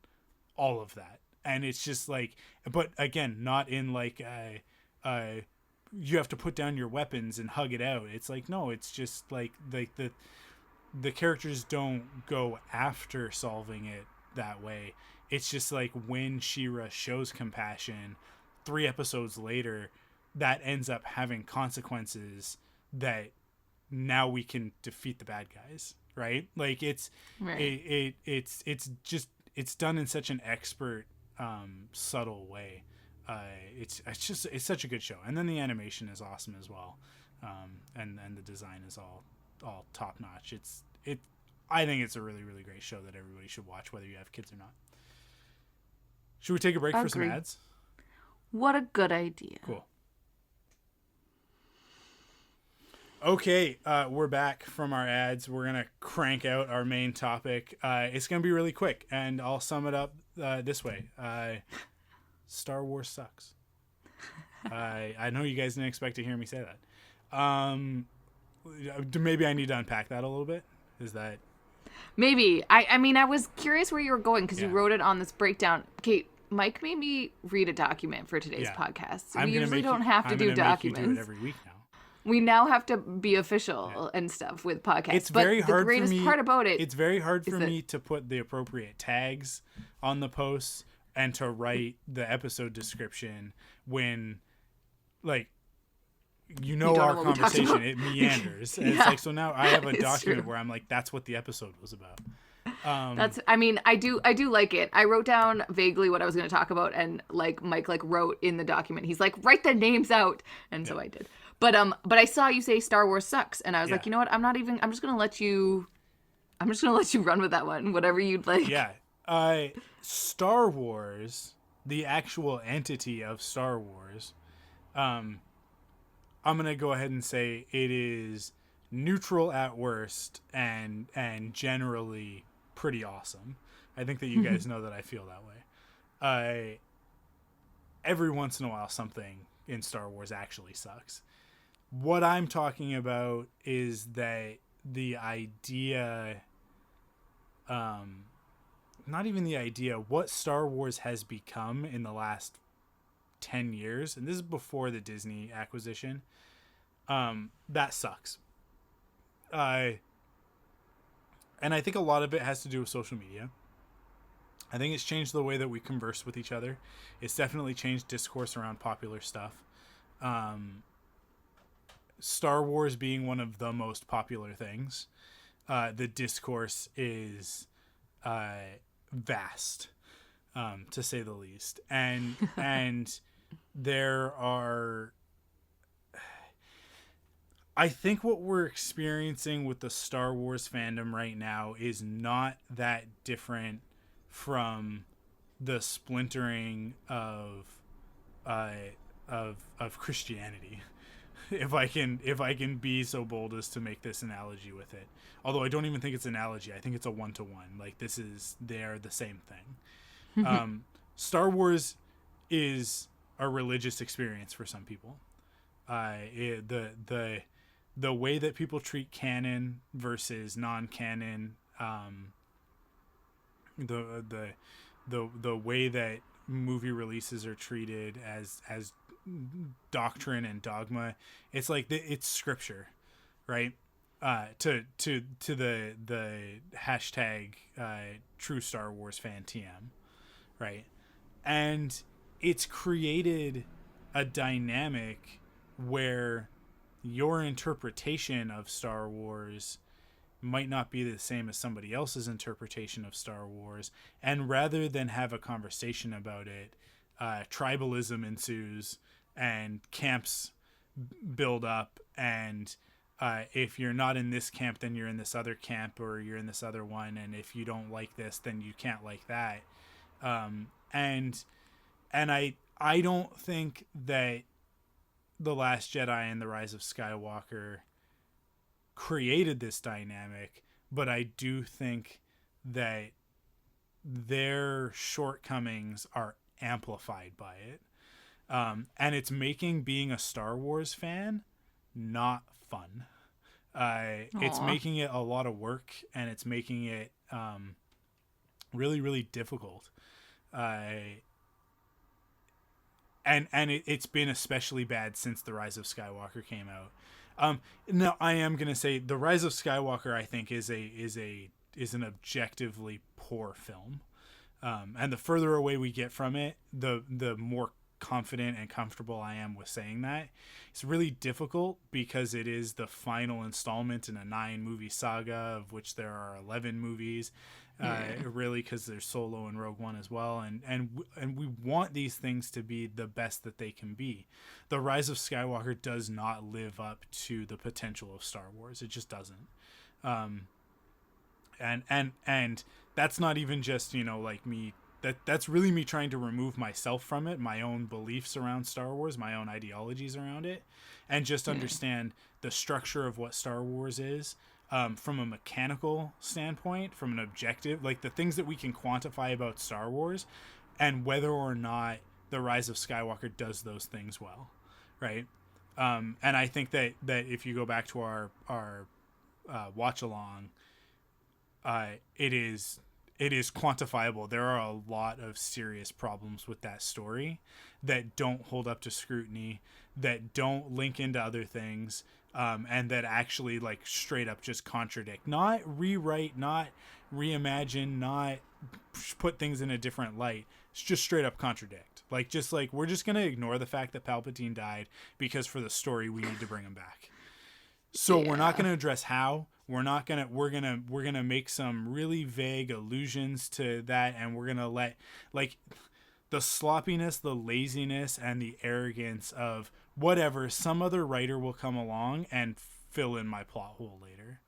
all of that. And it's just like, but again, not in like you have to put down your weapons and hug it out. It's like, no, it's just like the characters don't go after solving it that way. It's just like when She-Ra shows compassion 3 episodes later, that ends up having consequences that now we can defeat the bad guys, right? Like it's right. It's done in such an expert subtle way. It's such a good show, and then the animation is awesome as well, and the design is all top notch. I think it's a really, really great show that everybody should watch, whether you have kids or not. Should we take a break for some ads? What a good idea. Cool. Okay, we're back from our ads. We're going to crank out our main topic. It's going to be really quick, and I'll sum it up this way. Star Wars sucks. I know you guys didn't expect to hear me say that. Maybe I need to unpack that a little bit. Is that... Maybe. I mean, I was curious where you were going because you wrote it on this breakdown. Okay, Mike made me read a document for today's podcast. So we usually don't have to do documents. I'm going to make you do it every week now. We now have to be official and stuff with podcasts. It's very hard the greatest for me, part about it. It's very hard for me to put the appropriate tags on the posts and to write the episode description when, like, our conversation, it meanders. And it's like, so now I have a document where I'm like, that's what the episode was about. I do like it. I wrote down vaguely what I was going to talk about, and like Mike wrote in the document. He's like, write the names out, and so I did. But I saw you say Star Wars sucks, and I was like, you know what? I'm just gonna let you run with that one, whatever you'd like. Yeah. Star Wars, the actual entity of Star Wars, I'm gonna go ahead and say it is neutral at worst and generally pretty awesome. I think that you guys know that I feel that way. Every once in a while, something in Star Wars actually sucks. What I'm talking about is that the idea, not even the idea, what Star Wars has become in the last 10 years, and this is before the Disney acquisition, that sucks. And I think a lot of it has to do with social media. I think it's changed the way that we converse with each other. It's definitely changed discourse around popular stuff. Star Wars being one of the most popular things, the discourse is vast, to say the least. And there are... I think what we're experiencing with the Star Wars fandom right now is not that different from the splintering of Christianity. If I can be so bold as to make this analogy with it. Although I don't even think it's an analogy. I think it's a one-to-one. Like, they're the same thing. Star Wars is a religious experience for some people. The way that people treat canon versus non-canon, the way that movie releases are treated as doctrine and dogma, it's like it's scripture, right? To the hashtag true Star Wars fan TM, right? And it's created a dynamic where your interpretation of Star Wars might not be the same as somebody else's interpretation of Star Wars, and rather than have a conversation about it, tribalism ensues and camps build up, and if you're not in this camp, then you're in this other camp, or you're in this other one, and if you don't like this, then you can't like that. And I don't think that The Last Jedi and The Rise of Skywalker created this dynamic, but I do think that their shortcomings are amplified by it. And it's making being a Star Wars fan not fun. It's making it a lot of work, and it's making it really, really difficult. And it's been especially bad since The Rise of Skywalker came out. No, I am gonna say The Rise of Skywalker, I think, is an objectively poor film. And the further away we get from it, the more confident and comfortable I am with saying that. It's really difficult because it is the final installment in a 9-movie saga, of which there are 11 movies. Really, because there's Solo and Rogue One as well, and we want these things to be the best that they can be. The Rise of Skywalker does not live up to the potential of Star Wars. It just doesn't. And that's not even just, like me. That's really me trying to remove myself from it, my own beliefs around Star Wars, my own ideologies around it, and just understand the structure of what Star Wars is. From a mechanical standpoint, from an objective, like the things that we can quantify about Star Wars, and whether or not The Rise of Skywalker does those things well, right? And I think that if you go back to our watch along, it is quantifiable. There are a lot of serious problems with that story that don't hold up to scrutiny, that don't link into other things. And that actually, like, straight up just contradict, not rewrite, not reimagine, not put things in a different light. It's just straight up contradict. Like, we're just going to ignore the fact that Palpatine died because for the story we need to bring him back. So we're not going to address how. We're going to make some really vague allusions to that, and we're going to let, like, the sloppiness, the laziness, and the arrogance of whatever, some other writer will come along and fill in my plot hole later.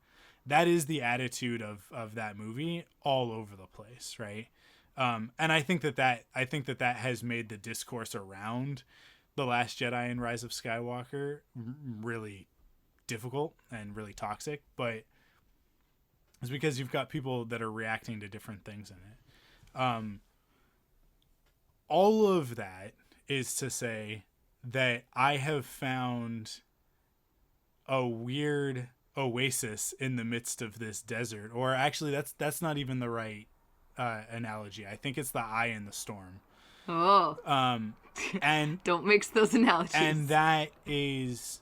That is the attitude of that movie all over the place, right? And I think that has made the discourse around The Last Jedi and Rise of Skywalker really difficult and really toxic, but it's because you've got people that are reacting to different things in it. All of that is to say that I have found a weird oasis in the midst of this desert, or actually that's not even the right analogy. I think it's the eye in the storm. And don't mix those analogies. And that is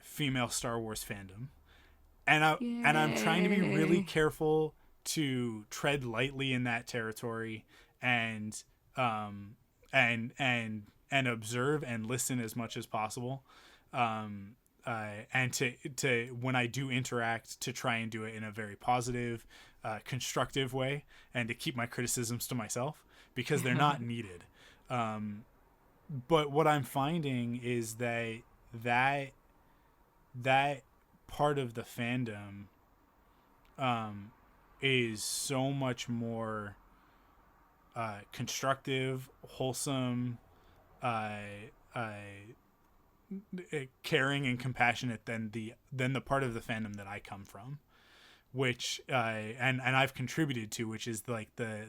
female Star Wars fandom. And I'm trying to be really careful to tread lightly in that territory and observe and listen as much as possible, and to when I do interact, to try and do it in a very positive, constructive way, and to keep my criticisms to myself because they're not needed. But what I'm finding is that part of the fandom is so much more constructive, wholesome, caring and compassionate than the part of the fandom that I come from, which and I've contributed to, which is like the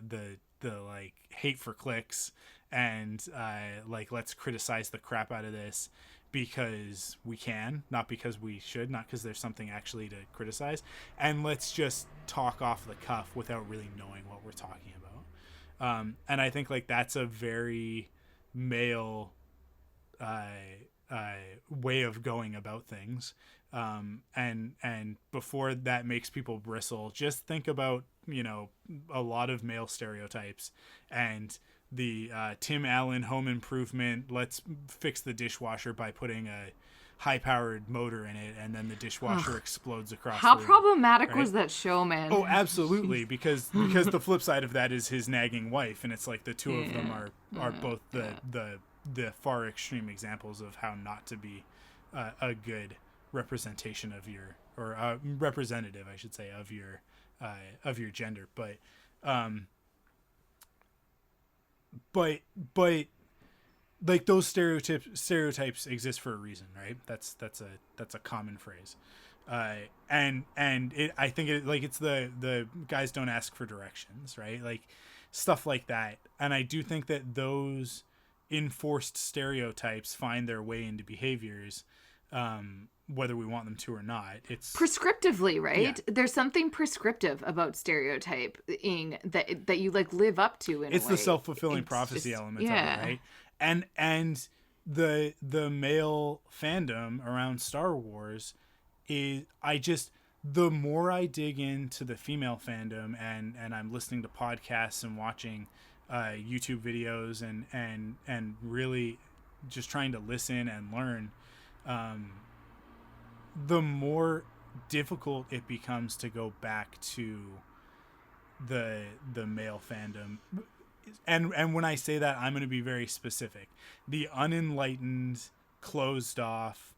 like hate for clicks and like, let's criticize the crap out of this because we can, not because we should, not because there's something actually to criticize, and let's just talk off the cuff without really knowing what we're talking about. And I think like that's a very male way of going about things. And before that makes people bristle, just think about, you know, a lot of male stereotypes and the Tim Allen home improvement, let's fix the dishwasher by putting a high-powered motor in it, and then the dishwasher explodes across How the room, problematic right? was that show, man? Oh, absolutely, because the flip side of that is his nagging wife, and it's like the two of them are both the far extreme examples of how not to be a good representation of your, or representative, I should say, of your gender. But like those stereotypes exist for a reason, right? That's a common phrase. And I think it's the guys don't ask for directions, right? Like stuff like that. And I do think that those enforced stereotypes find their way into behaviors, whether we want them to or not. It's prescriptively, right? Yeah. There's something prescriptive about stereotyping that you like live up to in it's a way. The self-fulfilling prophecy element of it, right? And the male fandom around Star Wars is, the more I dig into the female fandom and I'm listening to podcasts and watching YouTube videos and really just trying to listen and learn, the more difficult it becomes to go back to the male fandom. And when I say that, I'm going to be very specific. The unenlightened, closed off,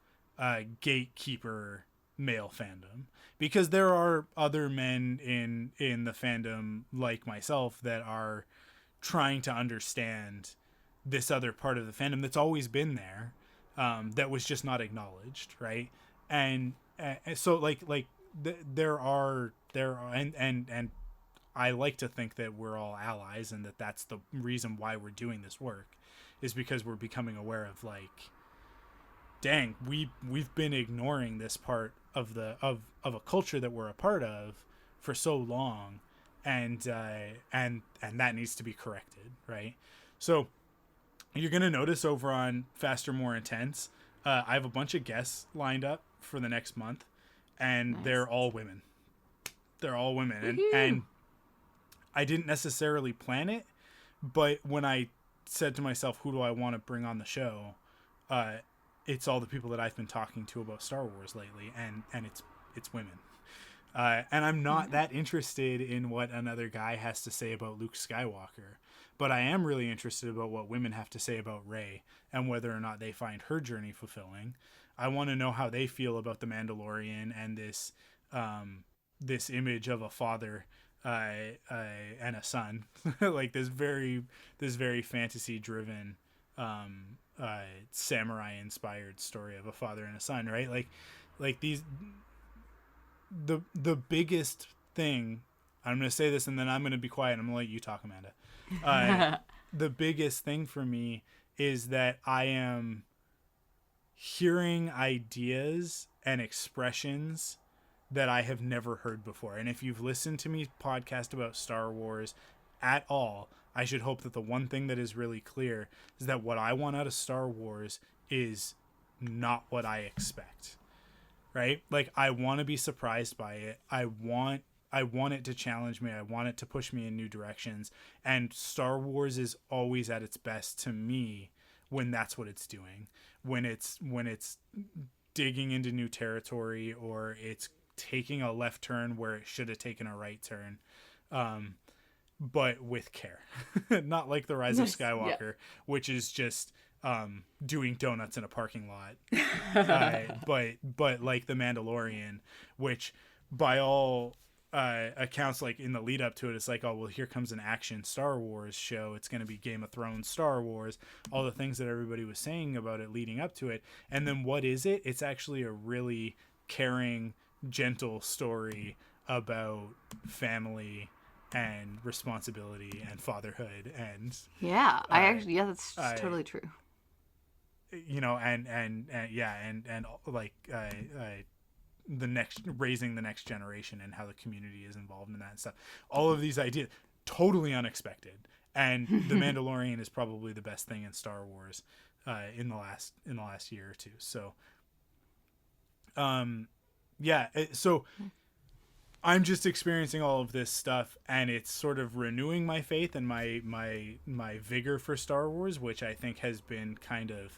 gatekeeper male fandom. Because there are other men in the fandom like myself that are trying to understand this other part of the fandom that's always been there, that was just not acknowledged, right? And so there are and I like to think that we're all allies, and that's the reason why we're doing this work, is because we're becoming aware of like, dang, we've been ignoring this part of of a culture that we're a part of for so long, and that needs to be corrected, right? So you're gonna notice over on Faster, More Intense, I have a bunch of guests lined up for the next month, and Nice. They're all women. They're all women, Woohoo. and I didn't necessarily plan it, but when I said to myself, who do I want to bring on the show, it's all the people that I've been talking to about Star Wars lately, and it's women. And I'm not that interested in what another guy has to say about Luke Skywalker, but I am really interested about what women have to say about Rey and whether or not they find her journey fulfilling. I want to know how they feel about the Mandalorian and this image of a father and a son, like this very fantasy driven samurai inspired story of a father and a son, right? Like these, the biggest thing, I'm going to say this and then I'm going to be quiet and I'm going to let you talk, Amanda. The biggest thing for me is that I am hearing ideas and expressions that I have never heard before. And if you've listened to me podcast about Star Wars at all, I should hope that the one thing that is really clear is that what I want out of Star Wars is not what I expect, right? Like, I want to be surprised by it. I want it to challenge me. I want it to push me in new directions. And Star Wars is always at its best to me when that's what it's doing. When it's digging into new territory, or it's taking a left turn where it should have taken a right turn, but with care. Not like The Rise of Skywalker, which is just doing donuts in a parking lot. But like The Mandalorian, which by all accounts, like in the lead up to it, it's like, oh well, here comes an action Star Wars show, it's going to be Game of Thrones Star Wars, all the things that everybody was saying about it leading up to it. And then what is it? It's actually a really caring, gentle story about family and responsibility and fatherhood and that's totally true. You know, and like raising the next generation and how the community is involved in that and stuff. All of these ideas, totally unexpected. And The Mandalorian is probably the best thing in Star Wars in the last year or two. So, so I'm just experiencing all of this stuff, and it's sort of renewing my faith and my vigor for Star Wars, which I think has been kind of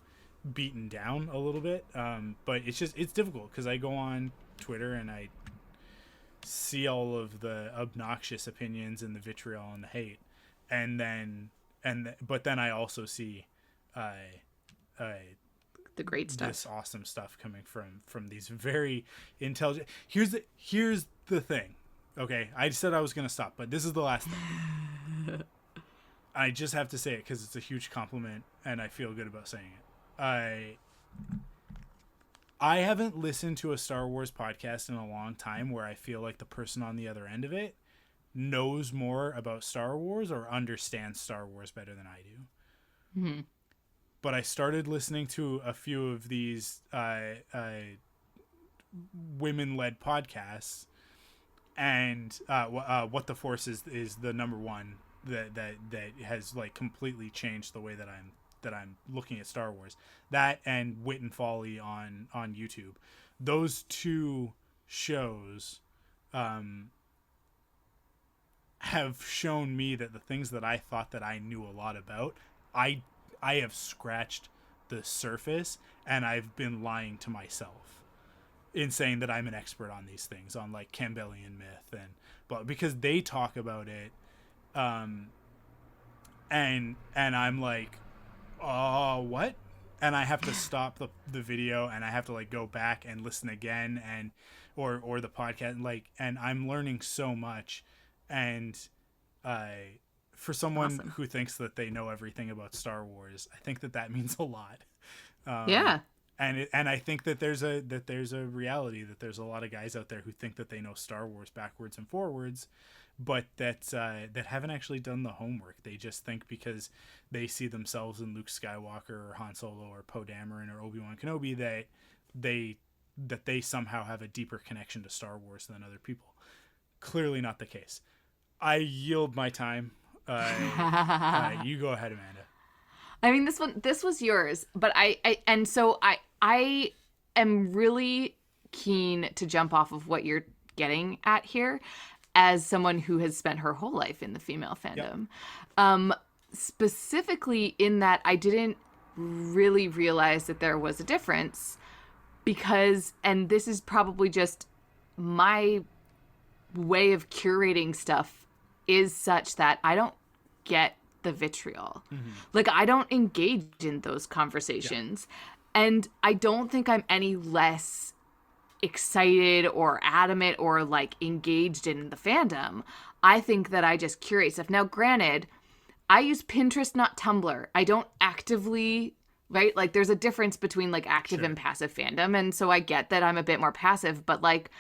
beaten down a little bit. But it's difficult because I go on Twitter and I see all of the obnoxious opinions and the vitriol and the hate, but then I also see the great stuff, this awesome stuff coming from these very intelligent. Here's the thing. Okay, I said I was gonna stop, but this is the last thing. I just have to say it because it's a huge compliment and I feel good about saying it. I haven't listened to a Star Wars podcast in a long time where I feel like the person on the other end of it knows more about Star Wars or understands Star Wars better than I do. Mm-hmm. But I started listening to a few of these women-led podcasts, and What the Force is the number one that has like completely changed the way that I'm looking at Star Wars. That and Wit and Folly on YouTube. Those two shows have shown me that the things that I thought that I knew a lot about, I have scratched the surface, and I've been lying to myself in saying that I'm an expert on these things, on like Campbellian myth, but because they talk about it, and I'm like, oh, what? And I have to stop the video, and I have to like go back and listen again, and or the podcast, and I'm learning so much, and for someone Awesome. who thinks that they know everything about Star Wars, I think that means a lot. And I think that there's a reality that there's a lot of guys out there who think that they know Star Wars backwards and forwards, but that haven't actually done the homework. They just think because they see themselves in Luke Skywalker or Han Solo or Poe Dameron or Obi-Wan Kenobi that they somehow have a deeper connection to Star Wars than other people. Clearly not the case. I yield my time. You go ahead, Amanda. I mean, this was yours, but I am really keen to jump off of what you're getting at here as someone who has spent her whole life in the female fandom. Yep. Specifically in that I didn't really realize that there was a difference because, and this is probably just my way of curating stuff, is such that I don't get the vitriol. Mm-hmm. Like, I don't engage in those conversations. Yeah. And I don't think I'm any less excited or adamant or like engaged in the fandom. I think that I just curate stuff. Now, granted, I use Pinterest, not Tumblr. I don't actively, right? Like, there's a difference between like active and passive fandom. And so I get that I'm a bit more passive, but like,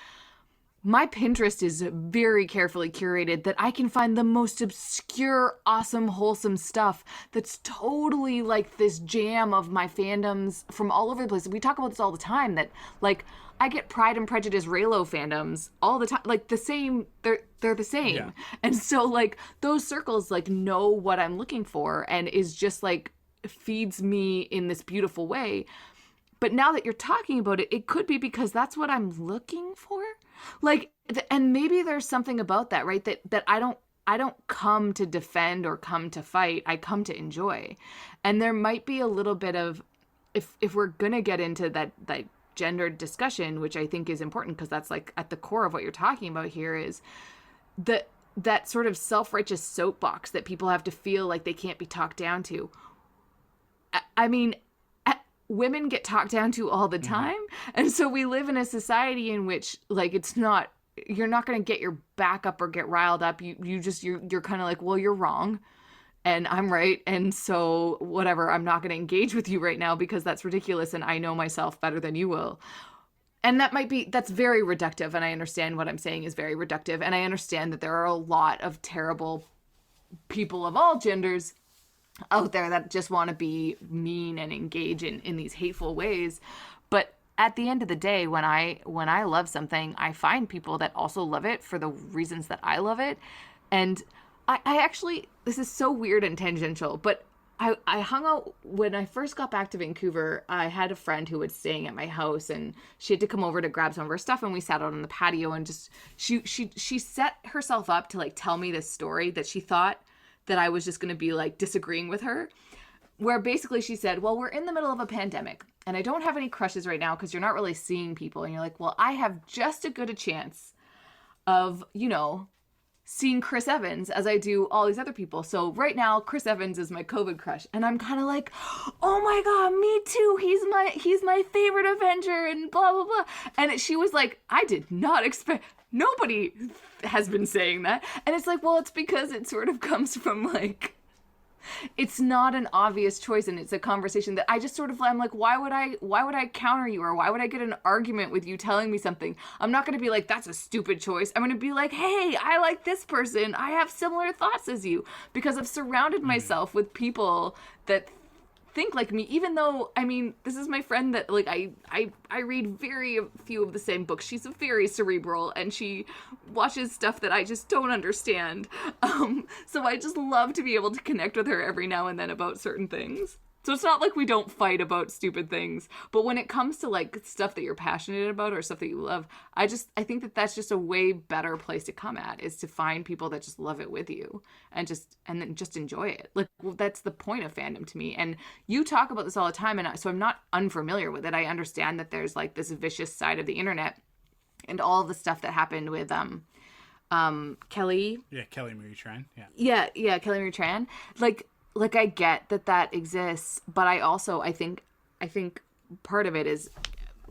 my Pinterest is very carefully curated that I can find the most obscure, awesome, wholesome stuff that's totally like this jam of my fandoms from all over the place. We talk about this all the time, that like I get Pride and Prejudice Reylo fandoms all the time, like the same, they're the same. Yeah. And so like those circles like know what I'm looking for and is just like feeds me in this beautiful way. But now that you're talking about it, it could be because that's what I'm looking for. Like, and maybe there's something about that, right? That I don't come to defend or come to fight. I come to enjoy. And there might be a little bit of, if we're going to get into that gendered discussion, which I think is important because that's like at the core of what you're talking about here, is that sort of self-righteous soapbox that people have to feel like they can't be talked down to. I mean, women get talked down to all the time. Mm-hmm. And so we live in a society in which like you're not going to get your back up or get riled up. You're kind of like, well, you're wrong and I'm right. And so whatever, I'm not going to engage with you right now because that's ridiculous. And I know myself better than you will. And that's very reductive, and I understand what I'm saying is very reductive, and I understand that there are a lot of terrible people of all genders out there that just want to be mean and engage in these hateful ways. But at the end of the day, when I love something, I find people that also love it for the reasons that I love it. And I actually, this is so weird and tangential, but I hung out when I first got back to Vancouver. I had a friend who was staying at my house, and she had to come over to grab some of her stuff, and we sat out on the patio, and just she set herself up to like tell me this story that she thought that I was just going to be like disagreeing with her, where basically she said, well, we're in the middle of a pandemic and I don't have any crushes right now because you're not really seeing people. And you're like, well, I have just as good a chance of, you know, seeing Chris Evans as I do all these other people. So right now, Chris Evans is my COVID crush. And I'm kind of like, oh my God, me too. He's my favorite Avenger and blah, blah, blah. And she was like, I did not expect, nobody has been saying that. And it's like, well, it's because it sort of comes from like, it's not an obvious choice, and it's a conversation that I just sort of, I'm like, why would I counter you, or why would I get an argument with you telling me something? I'm not going to be like, that's a stupid choice. I'm going to be like, hey, I like this person. I have similar thoughts as you, because I've surrounded myself with people that think like me, even though, I mean, this is my friend that like I read very few of the same books. She's very cerebral, and she watches stuff that I just don't understand. So I just love to be able to connect with her every now and then about certain things. So it's not like we don't fight about stupid things, but when it comes to like stuff that you're passionate about or stuff that you love, I think that that's just a way better place to come at, is to find people that just love it with you and then just enjoy it. Like, well, that's the point of fandom to me. And you talk about this all the time, and so I'm not unfamiliar with it. I understand that there's like this vicious side of the internet and all the stuff that happened with Kelly. Yeah, Kelly Marie Tran. Yeah, Kelly Marie Tran. Like I get that exists, but I think part of it is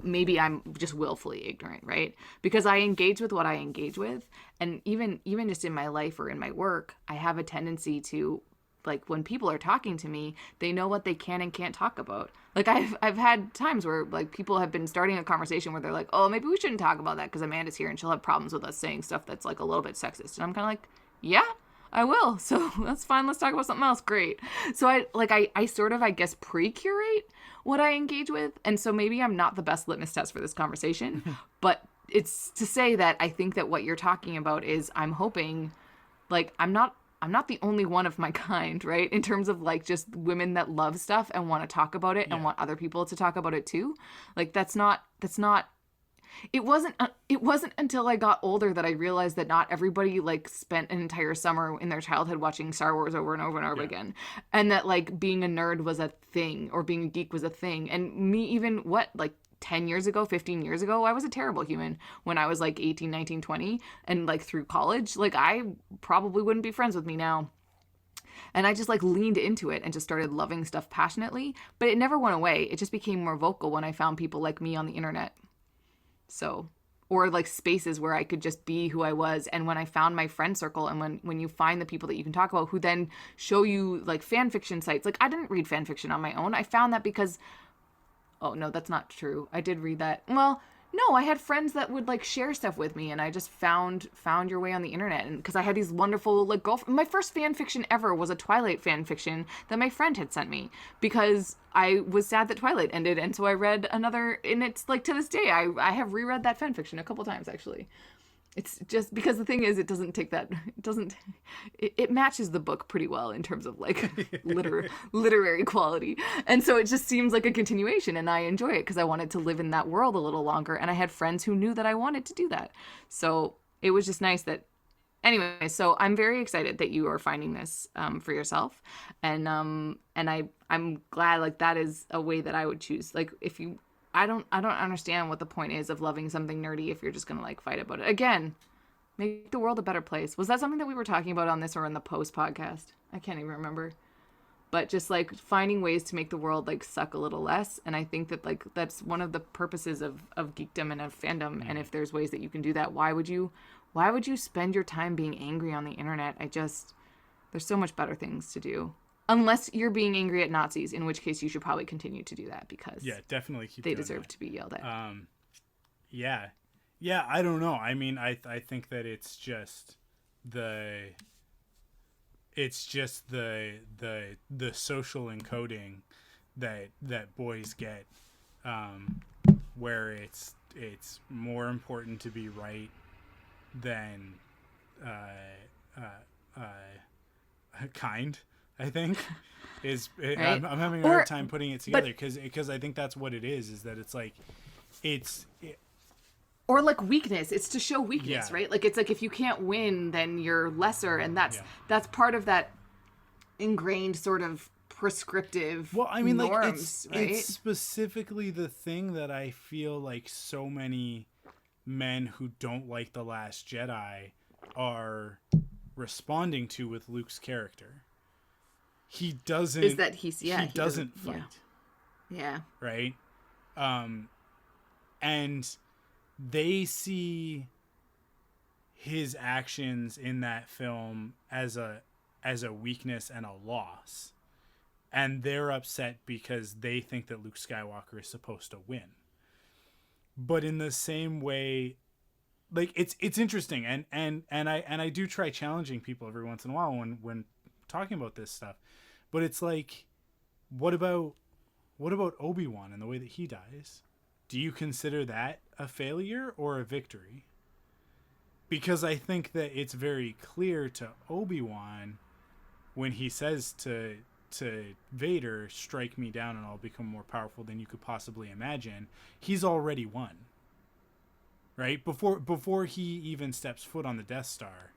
maybe I'm just willfully ignorant, right? Because I engage with what I engage with, and even just in my life or in my work, I have a tendency to, like, when people are talking to me, they know what they can and can't talk about. Like I've had times where like people have been starting a conversation where they're like, oh, maybe we shouldn't talk about that because Amanda's here and she'll have problems with us saying stuff that's like a little bit sexist, and I'm kind of like, yeah, I will. So that's fine. Let's talk about something else. Great. So I sort of, I guess, pre-curate what I engage with. And so maybe I'm not the best litmus test for this conversation, but it's to say that I think that what you're talking about is, I'm hoping, like, I'm not the only one of my kind, right? In terms of like just women that love stuff and want to talk about it and want other people to talk about it too. Like that's not, it wasn't until I got older that I realized that not everybody like spent an entire summer in their childhood watching Star Wars over and over and over again. And that like being a nerd was a thing, or being a geek was a thing. And me, even like 10 years ago, 15 years ago, I was a terrible human when I was like 18, 19, 20 and like through college. Like I probably wouldn't be friends with me now. And I just like leaned into it and just started loving stuff passionately, but it never went away. It just became more vocal when I found people like me on the internet. So, or like spaces where I could just be who I was. And when I found my friend circle, and when you find the people that you can talk about who then show you like fan fiction sites, like I didn't read fan fiction on my own. I found that because, oh no, that's not true. I did read that. Well, no, I had friends that would like share stuff with me, and I just found your way on the internet. And because I had these wonderful like my first fan fiction ever was a Twilight fan fiction that my friend had sent me because I was sad that Twilight ended, and so I read another, and it's like to this day I have reread that fan fiction a couple times actually. It's just because the thing is, it matches the book pretty well in terms of like literary quality. And so it just seems like a continuation, and I enjoy it because I wanted to live in that world a little longer. And I had friends who knew that I wanted to do that. So it was just nice that, anyway, so I'm very excited that you are finding this for yourself. And I'm glad, like, that is a way that I would choose. Like, if you, I don't understand what the point is of loving something nerdy if you're just going to like fight about it. Again, make the world a better place. Was that something that we were talking about on this or in the post podcast? I can't even remember. But just like finding ways to make the world like suck a little less. And I think that like that's one of the purposes of geekdom and of fandom. And if there's ways that you can do that, why would you spend your time being angry on the internet? There's so much better things to do. Unless you're being angry at Nazis, in which case you should probably continue to do that because definitely they deserve to be yelled at. Yeah, I don't know. I mean, I think that it's just the social encoding that boys get, where it's more important to be right than uh, uh, kind. I think Right? I'm having a hard time putting it together because I think that's what it is that it's like or like weakness. It's to show weakness, Yeah. right? Like it's like if you can't win, then you're lesser, and that's part of that ingrained sort of prescriptive norms, right? It's specifically the thing that I feel like so many men who don't like The Last Jedi are responding to with Luke's character. He doesn't Is that he doesn't fight. Yeah. Right? And they see his actions in that film as a weakness and a loss. And they're upset because they think that Luke Skywalker is supposed to win. But in the same way, like it's interesting, and I do try challenging people every once in a while when talking about this stuff. But it's like, what about Obi-Wan and the way that he dies? Do you consider that a failure or a victory? Because I think that it's very clear to Obi-Wan when he says to Vader, strike me down and I'll become more powerful than you could possibly imagine. He's already won. Right? Before he even steps foot on the Death Star,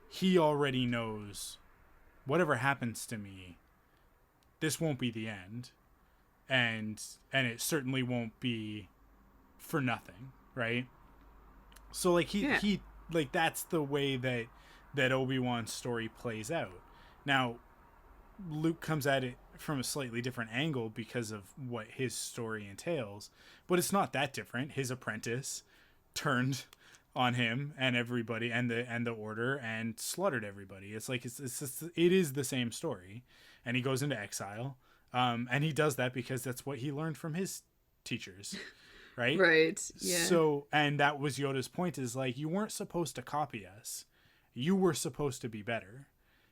he already knows whatever happens to me, this won't be the end. And it certainly won't be for nothing, right? So like he like that's the way that Obi-Wan's story plays out. Now, Luke comes at it from a slightly different angle because of what his story entails, but it's not that different. His apprentice turned on him and everybody and the order and slaughtered everybody. It's like it is the same story, and he goes into exile, and he does that because that's what he learned from his teachers, right? Right. Yeah. So, and that was Yoda's point, is like, you weren't supposed to copy us. You were supposed to be better.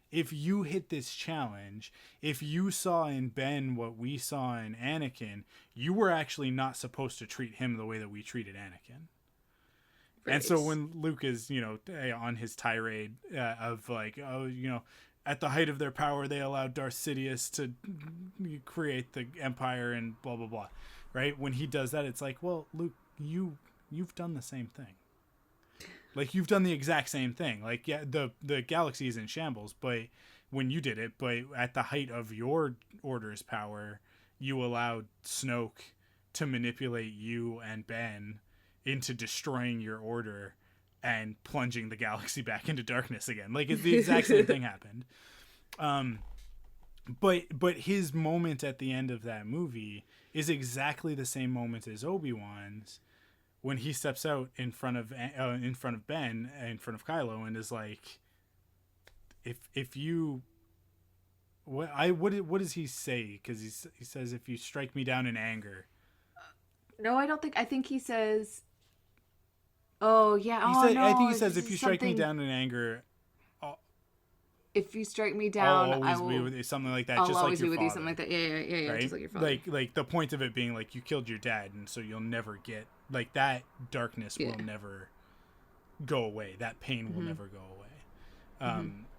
If you hit this challenge, if you saw in Ben what we saw in Anakin, you were actually not supposed to treat him the way that we treated Anakin. Right. And so when Luke is, on his tirade of like, at the height of their power, they allowed Darth Sidious to create the Empire and blah, blah, blah. Right? When he does that, it's like, well, Luke, you've done the same thing. Like, you've done the exact same thing. Like, yeah, the galaxy is in shambles, but when you did it, but at the height of your Order's power, you allowed Snoke to manipulate you and Ben into destroying your Order and plunging the galaxy back into darkness again. Like, it's the exact same thing happened. But his moment at the end of that movie is exactly the same moment as Obi-Wan's, when he steps out in front of Ben, in front of Kylo, and is like, if you, what does he say? Because he says, if you strike me down in anger. No, I think he says, oh yeah, I think he says, if you strike me down in anger, if you strike me down, I'll always be with you, something like that. I'll just always like your be with father. you, something like that. Yeah, right? Just like your father. Like the point of it being like, you killed your dad, and so you'll never get, like, that darkness will never go away. That pain will never go away.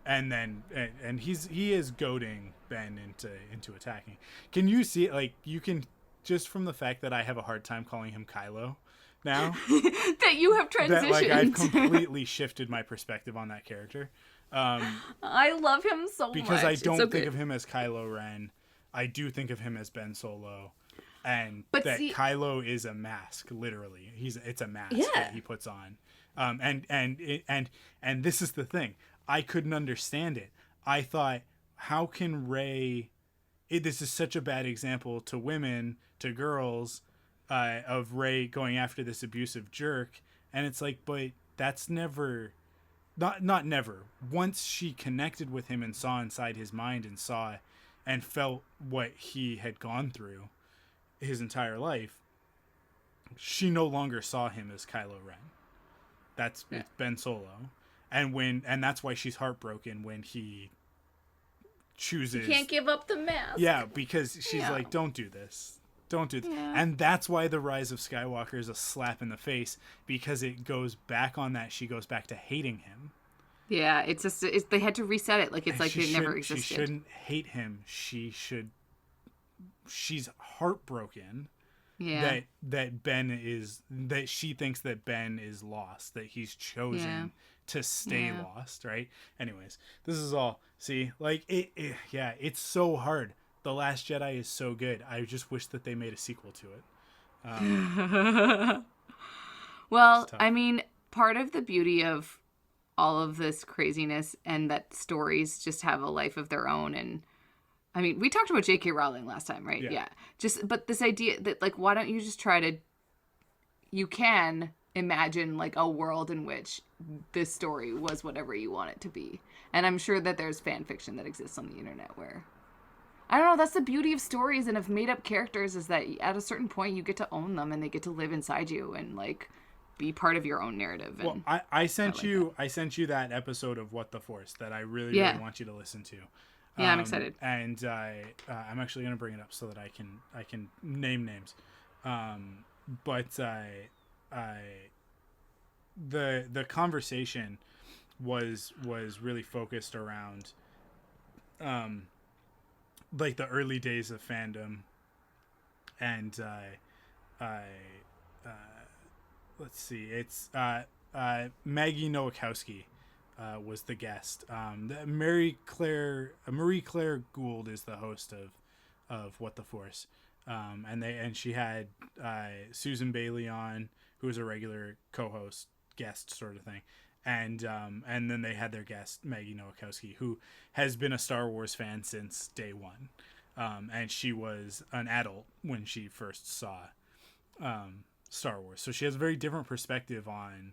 And then he is goading Ben into attacking. Can you see it? Like, you can, just from the fact that I have a hard time calling him Kylo now, that you have transitioned. That, like, I've completely shifted my perspective on that character. I love him so much. Because I don't think of him as Kylo Ren. I do think of him as Ben Solo. And Kylo is a mask, literally. It's a mask that he puts on. And this is the thing. I couldn't understand it. I thought, how can Rey... this is such a bad example to women, to girls, of Rey going after this abusive jerk. And it's like, but that's never... Not never. Once she connected with him and saw inside his mind and saw and felt what he had gone through his entire life, she no longer saw him as Kylo Ren. It's Ben Solo. And that's why she's heartbroken when he chooses. He can't give up the mask. Yeah, because she's like, don't do this. Don't do this. Yeah. And that's why the Rise of Skywalker is a slap in the face, because it goes back on that. She goes back to hating him. Yeah, it's just they had to reset it. Like it's like it never existed. She shouldn't hate him. She's heartbroken. Yeah. That she thinks that Ben is lost, that he's chosen to stay lost, right? Anyways, this is all, see, like it's so hard. The Last Jedi is so good. I just wish that they made a sequel to it. Well, I mean, part of the beauty of all of this craziness and that stories just have a life of their own. And I mean, we talked about J.K. Rowling last time, right? Yeah. But this idea that, like, why don't you just you can imagine, like, a world in which this story was whatever you want it to be. And I'm sure that there's fan fiction that exists on the internet where, I don't know, that's the beauty of stories and of made up characters, is that at a certain point you get to own them and they get to live inside you and, like, be part of your own narrative. And I sent you that episode of What the Force that I really want you to listen to. Yeah, I'm excited. And I'm actually going to bring it up so that I can name names. But the conversation was really focused around like the early days of fandom, and let's see, it's Maggie Nowakowski was the guest. Marie Claire Gould is the host of What the Force, and she had Susan Bailey on, who was a regular co-host guest sort of thing, and then they had their guest Maggie Nowakowski, who has been a Star Wars fan since day one, and she was an adult when she first saw Star Wars, so she has a very different perspective on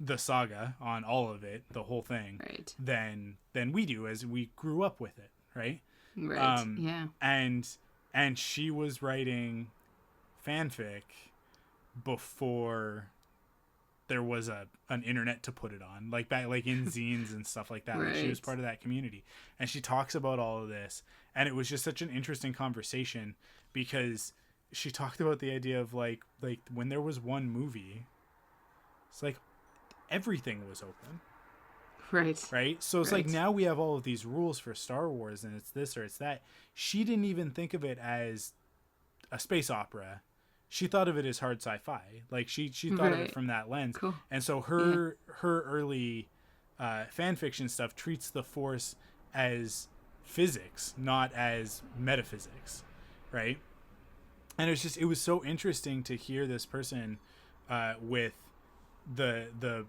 the saga, on all of it, the whole thing, right, than we do, as we grew up with it, right? Right. Yeah. And she was writing fanfic before there was an internet to put it on, like back like in zines and stuff like that. Right. Like, she was part of that community, and she talks about all of this, and it was just such an interesting conversation, because she talked about the idea of like when there was one movie, it's like everything was open. Right. So it's like, now we have all of these rules for Star Wars, and it's this or it's that. She didn't even think of it as a space opera. She thought of it as hard sci-fi. Like she thought of it from that lens. Cool. And so her early fan fiction stuff treats the Force as physics, not as metaphysics, right? And it was so interesting to hear this person with a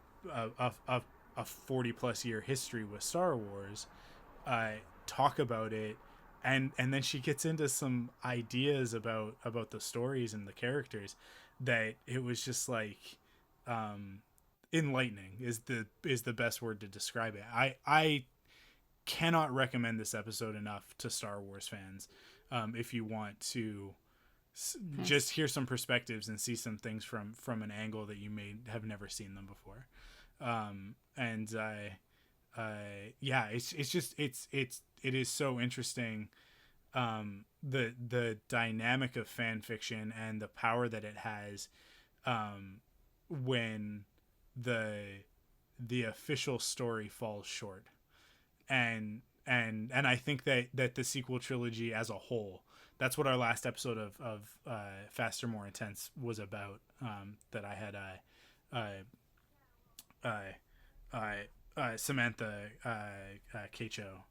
40+ year history with Star Wars talk about it, and then she gets into some ideas about the stories and the characters that it was just like enlightening is the best word to describe it. I cannot recommend this episode enough to Star Wars fans if you want to just hear some perspectives and see some things from an angle that you may have never seen them before. It is so interesting, the dynamic of fan fiction and the power that it has when the official story falls short, and I think that the sequel trilogy as a whole, that's what our last episode of Faster, More Intense was about, that I had Samantha Cacho,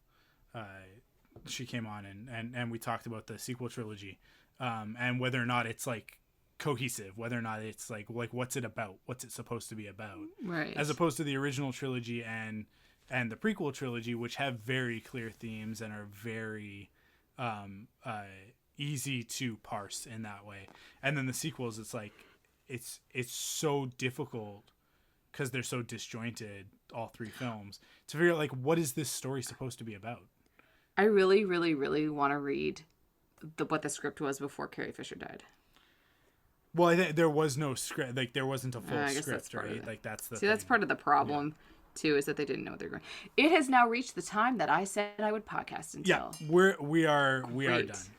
she came on and we talked about the sequel trilogy, and whether or not it's like cohesive, whether or not it's like what's it about, what's it supposed to be about, right, as opposed to the original trilogy and the prequel trilogy, which have very clear themes and are very easy to parse in that way. And then the sequels, it's like it's so difficult because they're so disjointed, all three films, to figure out like, what is this story supposed to be about. I really, really, really want to read what the script was before Carrie Fisher died. Well, I think there was no script. Like, there wasn't a full script, right? Like, that's the thing. That's part of the problem, too, is that they didn't know they're going. It has now reached the time that I said I would podcast until. Yeah, we are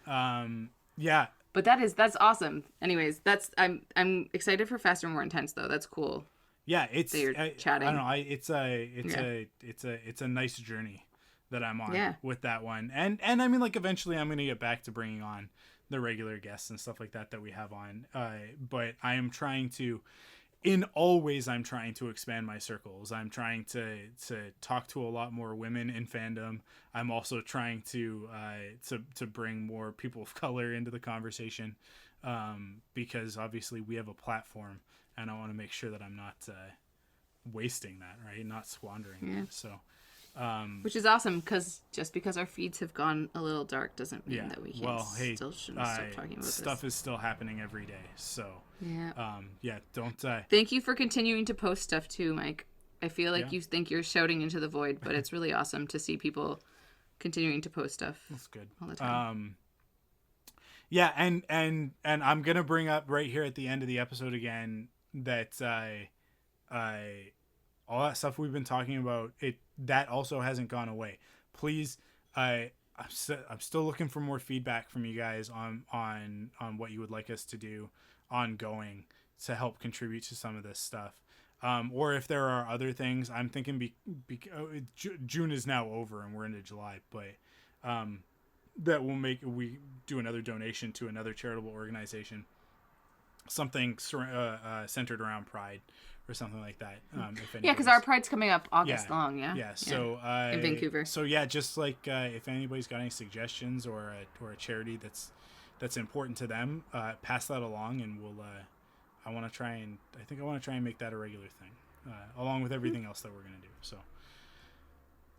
done. Yeah. But that's awesome. Anyways, I'm excited for Faster and More Intense, though. That's cool. Yeah, chatting. I don't know. It's a nice journey that I'm on with that one, and I mean, like, eventually I'm gonna get back to bringing on the regular guests and stuff like that we have on. But I am trying to, in all ways, I'm trying to expand my circles. I'm trying to talk to a lot more women in fandom. I'm also trying to bring more people of color into the conversation, because obviously we have a platform. And I want to make sure that I'm not wasting that, right? Not squandering it. So, which is awesome, because just because our feeds have gone a little dark doesn't mean that we can't still shouldn't stop talking about stuff is still happening every day. So, don't. Thank you for continuing to post stuff too, Mike. I feel like you think you're shouting into the void, but it's really awesome to see people continuing to post stuff. That's good. All the time. Yeah, and I'm gonna bring up right here at the end of the episode again that all that stuff we've been talking about, that also hasn't gone away. Please, I'm still looking for more feedback from you guys on what you would like us to do ongoing to help contribute to some of this stuff, or if there are other things. I'm thinking June is now over and we're into July, but that we do another donation to another charitable organization. Something centered around Pride or something like that. Because our Pride's coming up August long. So in Vancouver. So just like if anybody's got any suggestions or a charity that's important to them, pass that along, and we'll. I want to try and make that a regular thing, along with everything else that we're gonna do. So.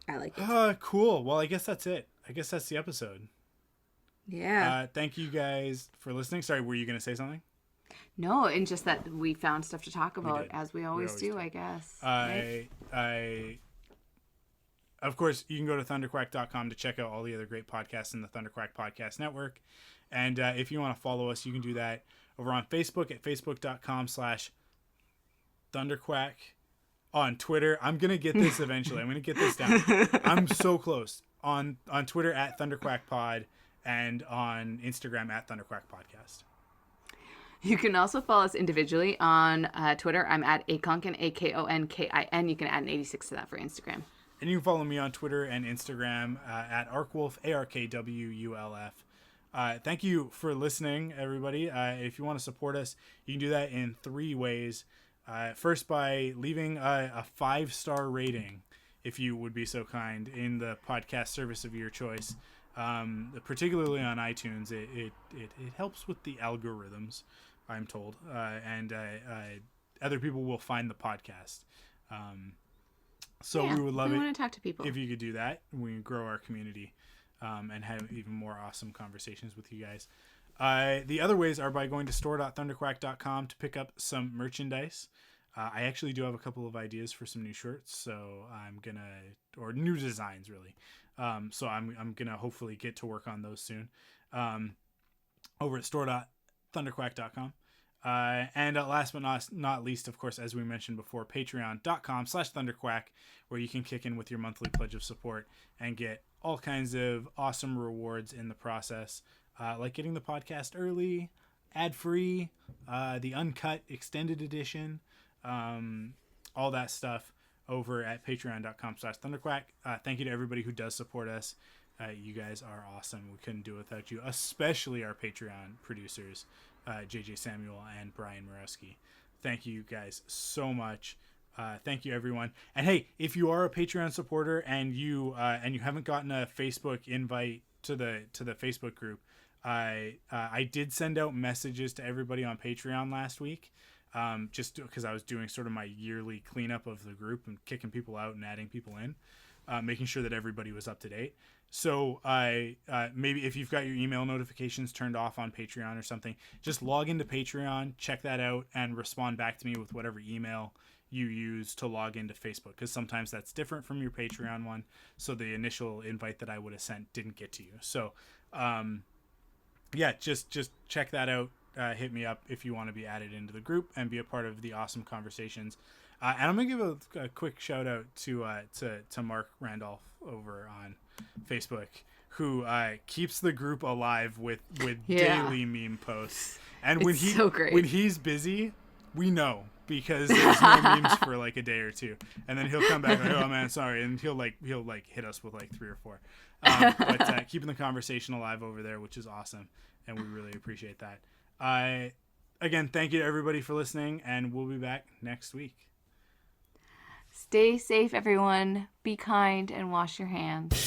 I like it. Cool. Well, I guess that's it. I guess that's the episode. Yeah. Thank you guys for listening. Sorry, were you gonna say something? No, and just that we found stuff to talk about, as we always do, I guess. Of course, you can go to thunderquack.com to check out all the other great podcasts in the Thunderquack Podcast Network. And if you want to follow us, you can do that over on Facebook at facebook.com/thunderquack. On Twitter, I'm going to get this eventually. I'm going to get this down. I'm so close. On Twitter at ThunderquackPod, and on Instagram at ThunderquackPodcast. You can also follow us individually on Twitter. I'm at Akonkin, Akonkin. You can add an 86 to that for Instagram. And you can follow me on Twitter and Instagram at Arkwolf, ARKWULF. Thank you for listening, everybody. If you want to support us, you can do that in 3 ways. First, by leaving a 5-star rating, if you would be so kind, in the podcast service of your choice. Particularly on iTunes, it helps with the algorithms, I'm told, and other people will find the podcast. So we would love it. We want to talk to people. If you could do that, we can grow our community and have even more awesome conversations with you guys. The other ways are by going to store.thunderquack.com to pick up some merchandise. I actually do have a couple of ideas for some new shirts, so or new designs really. So I'm gonna hopefully get to work on those soon. Over at store.thunderquack.com. And last but not least, of course, as we mentioned before, patreon.com/thunderquack, where you can kick in with your monthly pledge of support and get all kinds of awesome rewards in the process, like getting the podcast early, ad-free, the uncut extended edition, all that stuff over at patreon.com/thunderquack. Thank you to everybody who does support us. You guys are awesome. We couldn't do it without you, especially our Patreon producers, JJ Samuel and Brian Moreski. Thank you guys so much. Thank you, everyone. And hey, if you are a Patreon supporter and you haven't gotten a Facebook invite to the Facebook group, I did send out messages to everybody on Patreon last week, just because I was doing sort of my yearly cleanup of the group and kicking people out and adding people in, making sure that everybody was up to date. So maybe if you've got your email notifications turned off on Patreon or something, just log into Patreon, check that out, and respond back to me with whatever email you use to log into Facebook, because sometimes that's different from your Patreon one. So the initial invite that I would have sent didn't get to you. So yeah, just check that out. Hit me up if you want to be added into the group and be a part of the awesome conversations. And I'm gonna give a quick shout out to Mark Randolph over on Facebook, who keeps the group alive with daily meme posts. And when when he's busy, we know, because there's no memes for like a day or two, and then he'll come back like, oh man, sorry, and he'll hit us with like 3 or 4. But keeping the conversation alive over there, which is awesome, and we really appreciate that. Again, thank you to everybody for listening, and we'll be back next week. Stay safe, everyone. Be kind and wash your hands.